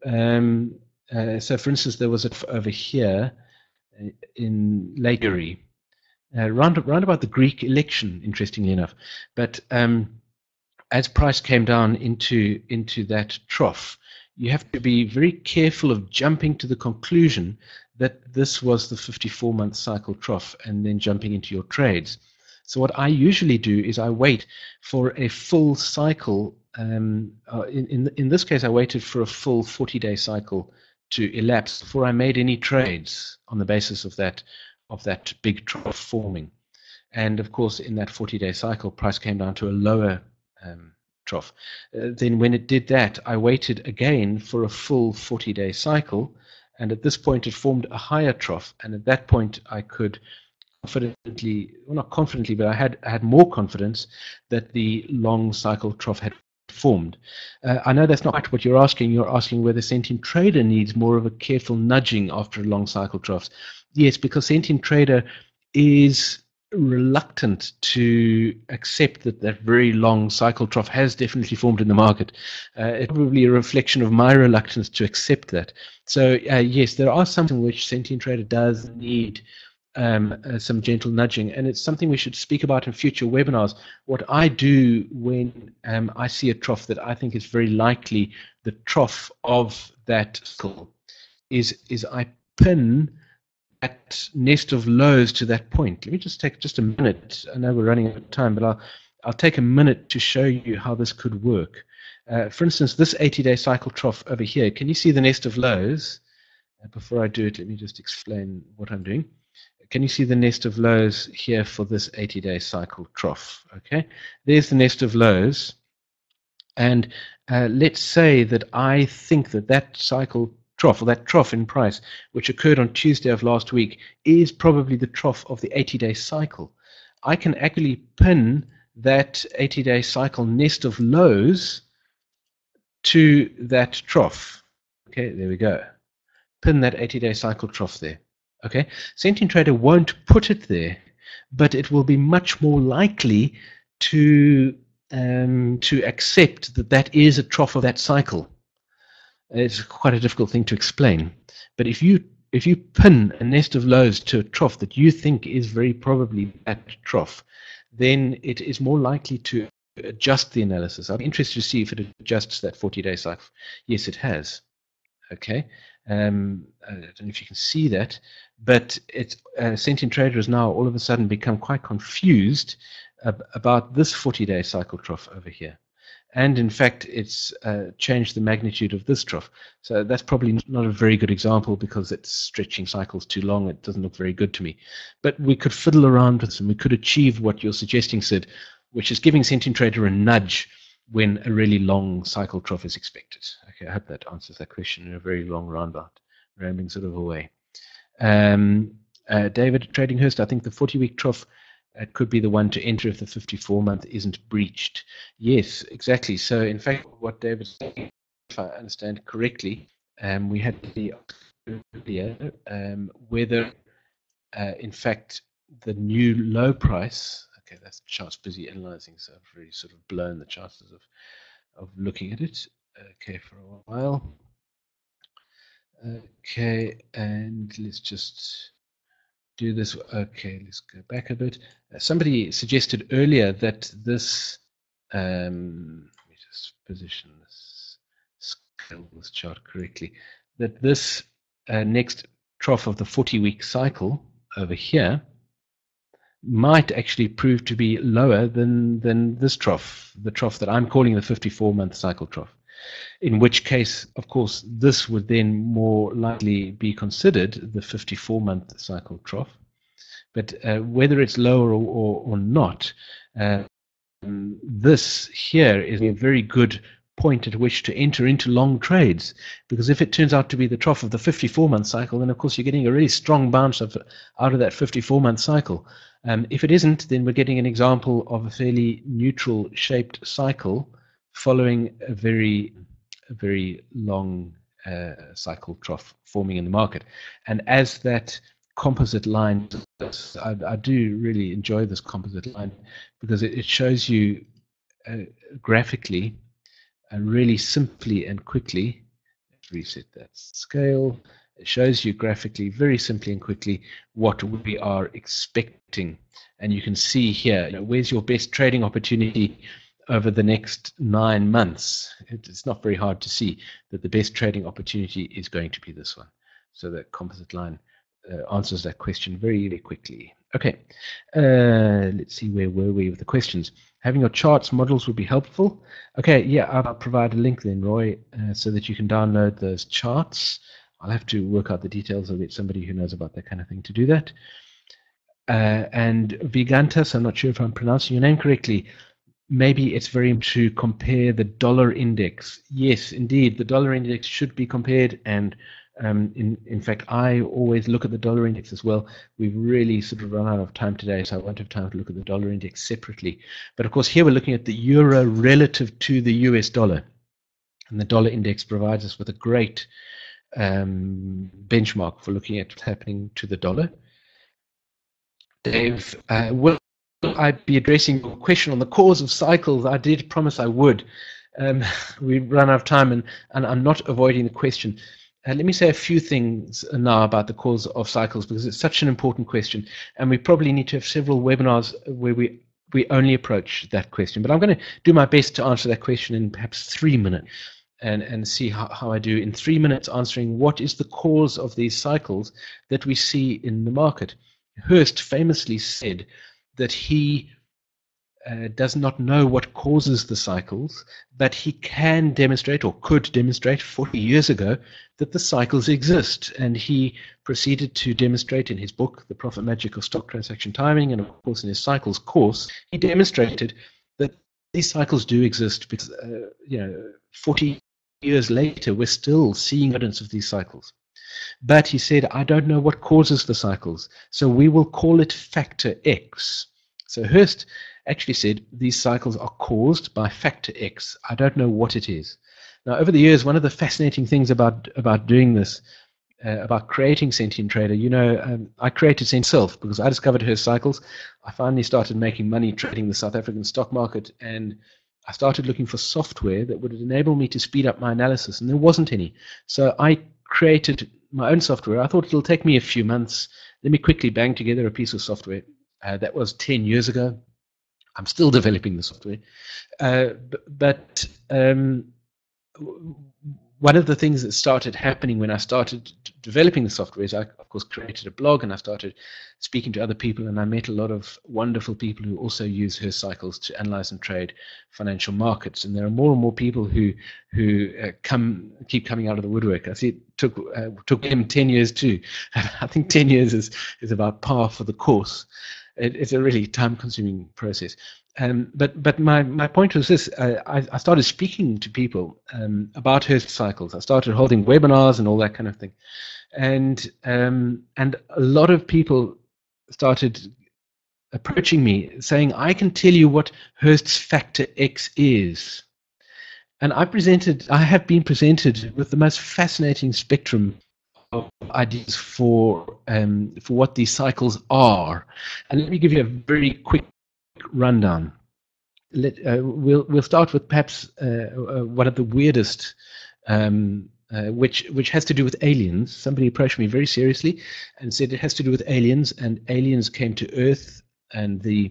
So, for instance, there was over here in late February, round about the Greek election, interestingly enough. But as price came down into that trough, you have to be very careful of jumping to the conclusion that this was the 54-month cycle trough and then jumping into your trades. So what I usually do is I wait for a full cycle. In this case, I waited for a full 40-day cycle to elapse before I made any trades on the basis of that big trough forming. And of course, in that 40-day cycle, price came down to a lower trough. Then when it did that, I waited again for a full 40-day cycle, and at this point it formed a higher trough, and at that point I could confidently, well, not confidently, but I had more confidence that the long cycle trough had formed. I know that's not quite what you're asking. You're asking whether Sentient Trader needs more of a careful nudging after long cycle troughs. Yes, because Sentient Trader is reluctant to accept that very long cycle trough has definitely formed in the market. It's probably a reflection of my reluctance to accept that. So yes, there are some in which Sentient Trader does need some gentle nudging, and it's something we should speak about in future webinars. What I do when I see a trough that I think is very likely the trough of that cycle is I pin that nest of lows to that point. Let me just take just a minute. I know we're running out of time, but I'll take a minute to show you how this could work. For instance, this 80-day cycle trough over here, can you see the nest of lows? Before I do it, let me just explain what I'm doing. Can you see the nest of lows here for this 80-day cycle trough? Okay, there's the nest of lows. And let's say that I think that cycle trough, or that trough in price, which occurred on Tuesday of last week, is probably the trough of the 80-day cycle. I can actually pin that 80-day cycle nest of lows to that trough. Okay, there we go. Pin that 80-day cycle trough there. Okay, Sentient Trader won't put it there, but it will be much more likely to accept that is a trough of that cycle. It's quite a difficult thing to explain, but if you pin a nest of lows to a trough that you think is very probably that trough, then it is more likely to adjust the analysis. I'm interested to see if it adjusts that 40-day cycle. Yes, it has. Okay, I don't know if you can see that, but Sentient Trader has now all of a sudden become quite confused about this 40-day cycle trough over here. And in fact, it's changed the magnitude of this trough. So that's probably not a very good example because it's stretching cycles too long. It doesn't look very good to me. But we could fiddle around with them. We could achieve what you're suggesting, Sid, which is giving Sentient Trader a nudge when a really long cycle trough is expected. Okay, I hope that answers that question in a very long roundabout, rambling sort of a way. David, trading Hurst, I think the 40-week trough could be the one to enter if the 54-month isn't breached. Yes, exactly. So in fact, what David said, if I understand correctly, we had the earlier whether in fact the new low price, okay, that's chart's busy analyzing, so I've really sort of blown the chances of looking at it, okay, for a while. Okay, and let's just do this. Okay, let's go back a bit. Somebody suggested earlier that this, let me just position this, scale this chart correctly, that this next trough of the 40-week cycle over here might actually prove to be lower than this trough, the trough that I'm calling the 54-month cycle trough. In which case, of course, this would then more likely be considered the 54-month cycle trough. But whether it's lower or not, this here is a very good point at which to enter into long trades, because if it turns out to be the trough of the 54-month cycle, then of course you're getting a really strong bounce out of that 54-month cycle. If it isn't, then we're getting an example of a fairly neutral shaped cycle following a very long cycle trough forming in the market. And as that composite line, I do really enjoy this composite line because it shows you graphically and really simply and quickly, let's reset that scale, it shows you graphically very simply and quickly what we are expecting. And you can see here, where's your best trading opportunity over the next 9 months. It's not very hard to see that the best trading opportunity is going to be this one. So that composite line answers that question very, very quickly. Okay, let's see, where were we with the questions? Having your charts models would be helpful. Okay, yeah, I'll provide a link then, Roy, so that you can download those charts. I'll have to work out the details. I'll get somebody who knows about that kind of thing to do that. And Vigantas, I'm not sure if I'm pronouncing your name correctly, maybe it's very important to compare the dollar index. Yes, indeed, the dollar index should be compared, and in fact, I always look at the dollar index as well. We've really sort of run out of time today, so I won't have time to look at the dollar index separately. But of course, here we're looking at the euro relative to the US dollar, and the dollar index provides us with a great benchmark for looking at what's happening to the dollar. Dave, will I be addressing your question on the cause of cycles? I did promise I would. We run out of time, and I'm not avoiding the question. Let me say a few things now about the cause of cycles, because it's such an important question, and we probably need to have several webinars where we only approach that question. But I'm going to do my best to answer that question in perhaps 3 minutes, and see how I do in 3 minutes, answering what is the cause of these cycles that we see in the market. Hurst famously said that he does not know what causes the cycles, but he can demonstrate, or could demonstrate 40 years ago, that the cycles exist. And he proceeded to demonstrate in his book, The Profit Magic of Stock Transaction Timing, and of course in his cycles course, he demonstrated that these cycles do exist because, 40 years later, we're still seeing evidence of these cycles. But he said, I don't know what causes the cycles, so we will call it factor X. So Hurst actually said these cycles are caused by factor X. I don't know what it is. Now, over the years, one of the fascinating things about doing this, about creating Sentient Trader, I created Sentient Self because I discovered Hurst cycles. I finally started making money trading the South African stock market, and I started looking for software that would enable me to speed up my analysis, and there wasn't any. So I created my own software. I thought it'll take me a few months. Let me quickly bang together a piece of software. That was 10 years ago. I'm still developing the software. But one of the things that started happening when I started developing the software is I, of course, created a blog, and I started speaking to other people, and I met a lot of wonderful people who also use Hurst cycles to analyze and trade financial markets. And there are more and more people who keep coming out of the woodwork. I see it took him 10 years too. I think 10 years is about par for the course. it's a really time-consuming process. But my point was this: I started speaking to people about Hurst cycles. I started holding webinars and all that kind of thing, and a lot of people started approaching me saying, "I can tell you what Hurst's factor X is." And I have been presented with the most fascinating spectrum of ideas for what these cycles are. And let me give you a very quick rundown. We'll start with perhaps one of the weirdest, which has to do with aliens. Somebody approached me very seriously and said it has to do with aliens, and aliens came to Earth, and the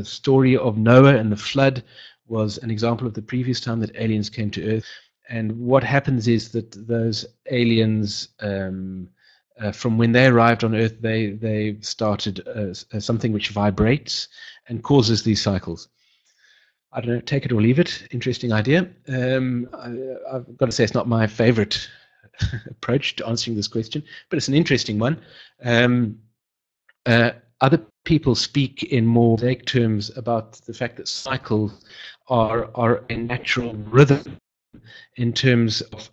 story of Noah and the flood was an example of the previous time that aliens came to Earth. And what happens is that those aliens, from when they arrived on Earth, they started something which vibrates and causes these cycles. I don't know, take it or leave it. Interesting idea. I've got to say it's not my favorite approach to answering this question, but it's an interesting one. Other people speak in more vague terms about the fact that cycles are a natural rhythm in terms of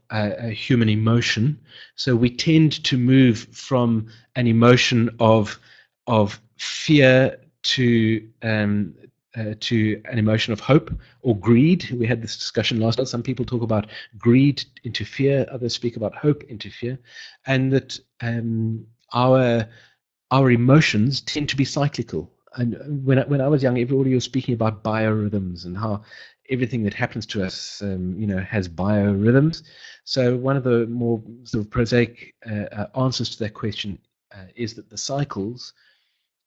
human emotion. So we tend to move from an emotion of fear to an emotion of hope or greed. We had this discussion last night. Some people talk about greed into fear, others speak about hope into fear, and that our emotions tend to be cyclical. And when I was young, everybody was speaking about biorhythms and how everything that happens to us, has biorhythms. So one of the more sort of prosaic answers to that question is that the cycles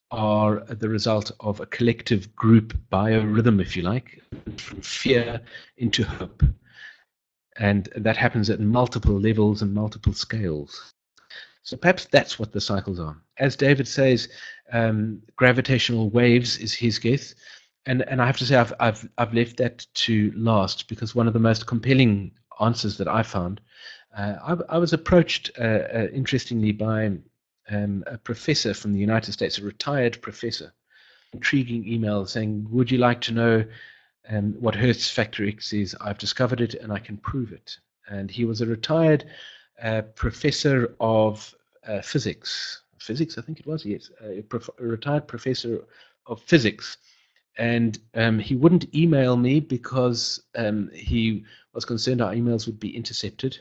are the result of a collective group biorhythm, if you like, from fear into hope. And that happens at multiple levels and multiple scales. So perhaps that's what the cycles are. As David says, gravitational waves is his guess. And I have to say I've left that to last, because one of the most compelling answers that I found, I was approached interestingly by a professor from the United States, a retired professor, intriguing email saying, would you like to know what Hurst's factor X is? I've discovered it and I can prove it. And he was a retired professor of physics, I think it was, yes, a retired professor of physics. And he wouldn't email me because he was concerned our emails would be intercepted.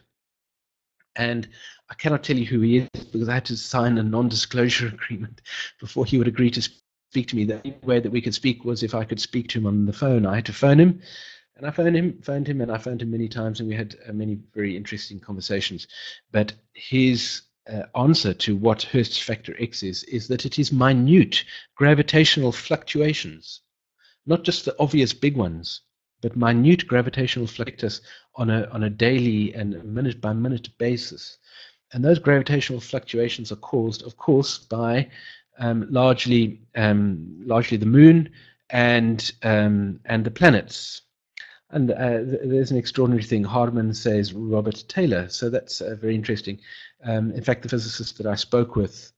And I cannot tell you who he is because I had to sign a non-disclosure agreement before he would agree to speak to me. The only way that we could speak was if I could speak to him on the phone. I had to phone him, and I phoned him, and I phoned him many times, and we had many very interesting conversations. But his answer to what Hurst's factor X is that it is minute gravitational fluctuations, not just the obvious big ones, but minute gravitational fluctuations on a daily and minute by minute basis. And those gravitational fluctuations are caused, of course, by largely the moon and the planets. And there's an extraordinary thing. Hardman says Robert Taylor, so that's very interesting. In fact, the physicist that I spoke with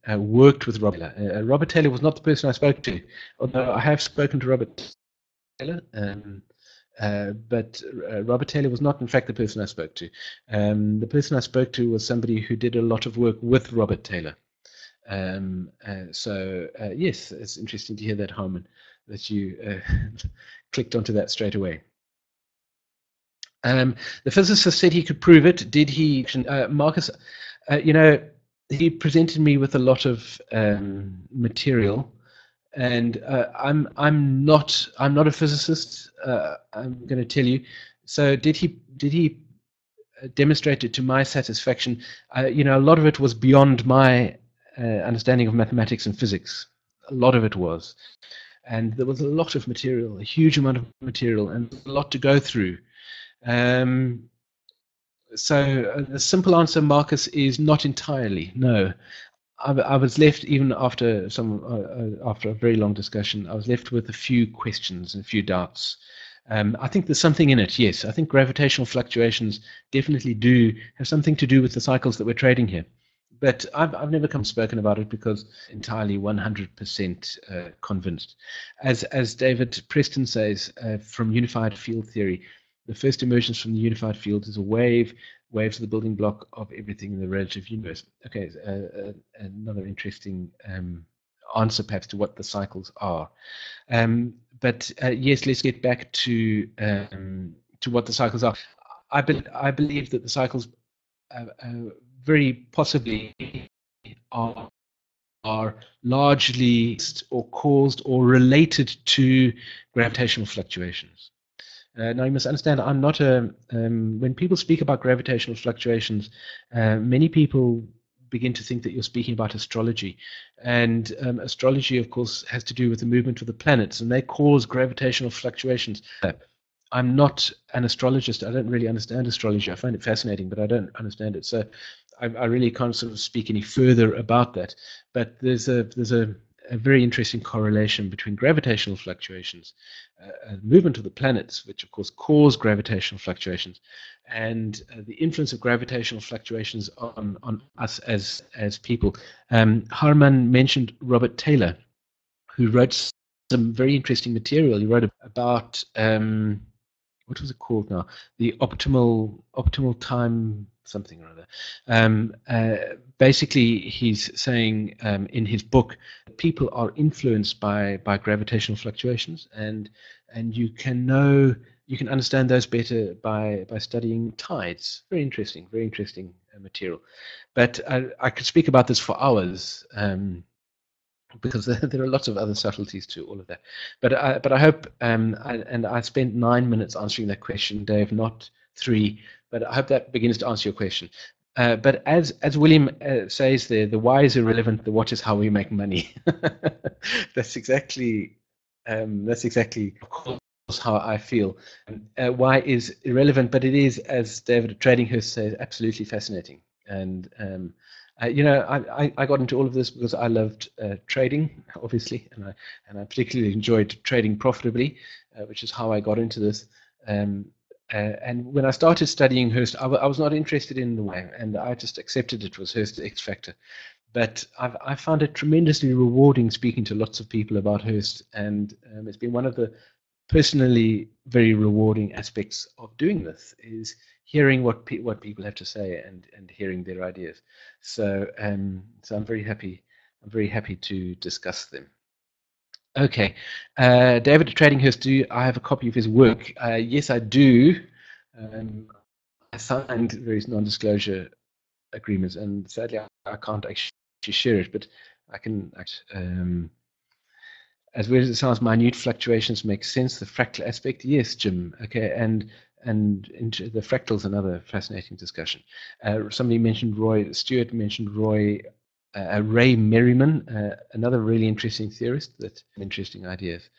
worked with Robert Taylor. Robert Taylor was not the person I spoke to, although I have spoken to Robert Taylor. But Robert Taylor was not, in fact, the person I spoke to. The person I spoke to was somebody who did a lot of work with Robert Taylor. Yes, it's interesting to hear that, Harman, that you clicked onto that straight away. The physicist said he could prove it. Did he? Marcus, he presented me with a lot of material, and I'm not a physicist. I'm going to tell you. So did he demonstrate it to my satisfaction? A lot of it was beyond my understanding of mathematics and physics. A lot of it was, and there was a lot of material, a huge amount of material, and a lot to go through. So the simple answer, Marcus, is not entirely. No, I was left, even after a very long discussion, I was left with a few questions and a few doubts. I think there's something in it, yes. I think gravitational fluctuations definitely do have something to do with the cycles that we're trading here. But I've never come spoken about it because entirely 100% convinced. As David Preston says from unified field theory, the first emergence from the unified field is a wave. Waves are the building block of everything in the relative universe. Okay, another interesting answer perhaps to what the cycles are. But yes, let's get back to what the cycles are. I believe that the cycles very possibly are largely or caused or related to gravitational fluctuations. Now you must understand, I'm not a. When people speak about gravitational fluctuations, many people begin to think that you're speaking about astrology, and astrology, of course, has to do with the movement of the planets, and they cause gravitational fluctuations. I'm not an astrologist. I don't really understand astrology. I find it fascinating, but I don't understand it. So I really can't sort of speak any further about that. But there's a very interesting correlation between gravitational fluctuations, movement of the planets, which of course cause gravitational fluctuations, and the influence of gravitational fluctuations on us as people. Harman mentioned Robert Taylor, who wrote some very interesting material. He wrote about what was it called now? The optimal time something or other. Basically, he's saying in his book, people are influenced by gravitational fluctuations, and you can understand those better by studying tides. Very interesting material. But I could speak about this for hours. Because there are lots of other subtleties to all of that. But I hope, and I spent 9 minutes answering that question, Dave, not 3, but I hope that begins to answer your question. But as William says there, the why is irrelevant, the what is how we make money. That's exactly of course how I feel. Why is irrelevant, but it is, as David Tradinghurst says, absolutely fascinating. And I got into all of this because I loved trading, obviously, and I particularly enjoyed trading profitably, which is how I got into this. And when I started studying Hurst, I was not interested in the way, and I just accepted it was Hurst's X factor. But I found it tremendously rewarding speaking to lots of people about Hurst, and it's been one of the personally very rewarding aspects of doing this is hearing what people have to say and hearing their ideas. So so I'm very happy to discuss them. Okay, David Tradinghurst, do I have a copy of his work? Yes, I do. I signed various non-disclosure agreements, and sadly I can't actually share it, but I can. As weird as it sounds, minute fluctuations make sense. The fractal aspect, yes, Jim. Okay, and into the fractals, another fascinating discussion. Somebody mentioned Roy Stewart, mentioned Ray Merriman, another really interesting theorist that interesting ideas.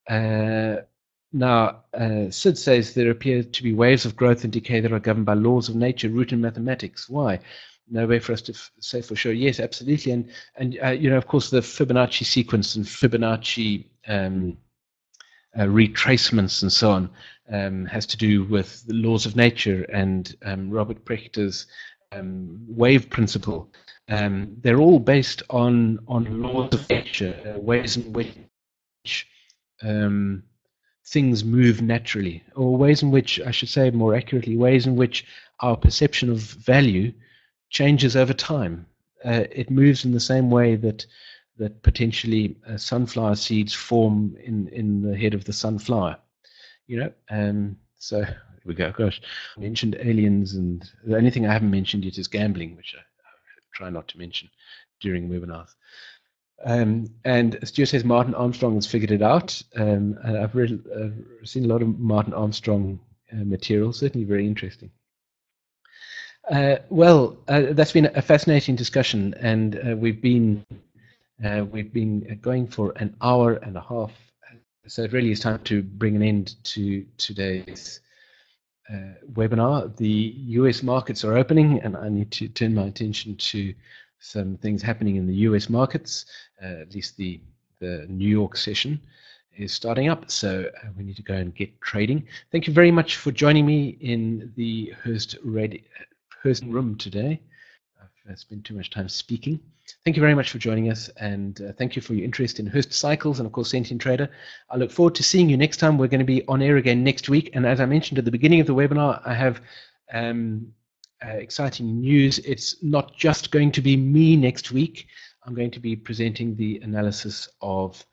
Now, Sid says there appear to be waves of growth and decay that are governed by laws of nature, root in mathematics. Why? No way for us to say for sure. Yes, absolutely. And of course, the Fibonacci sequence and Fibonacci retracements and so on has to do with the laws of nature and Robert Prechter's wave principle. They're all based on laws of nature, ways in which things move naturally, or ways in which, I should say more accurately, ways in which our perception of value changes over time. It moves in the same way that potentially sunflower seeds form in the head of the sunflower. So here we go. Gosh, I mentioned aliens, and the only thing I haven't mentioned yet is gambling, which I try not to mention during webinars. And Stuart says Martin Armstrong has figured it out. And I've seen a lot of Martin Armstrong material, certainly very interesting. That's been a fascinating discussion, and we've been going for an hour and a half. So it really is time to bring an end to today's webinar. The US markets are opening, and I need to turn my attention to some things happening in the US markets. At least the New York session is starting up, so we need to go and get trading. Thank you very much for joining me in the Hurst room today. spent too much time speaking. Thank you very much for joining us, and thank you for your interest in Hurst cycles and, of course, Sentient Trader. I look forward to seeing you next time. We're going to be on air again next week, and as I mentioned at the beginning of the webinar, I have exciting news. It's not just going to be me next week. I'm going to be presenting the analysis of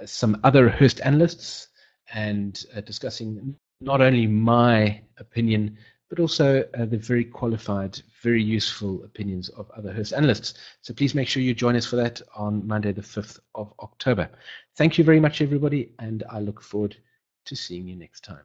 some other Hurst analysts and discussing not only my opinion, but also the very qualified, very useful opinions of other Hurst analysts. So please make sure you join us for that on Monday, the 5th of October. Thank you very much, everybody, and I look forward to seeing you next time.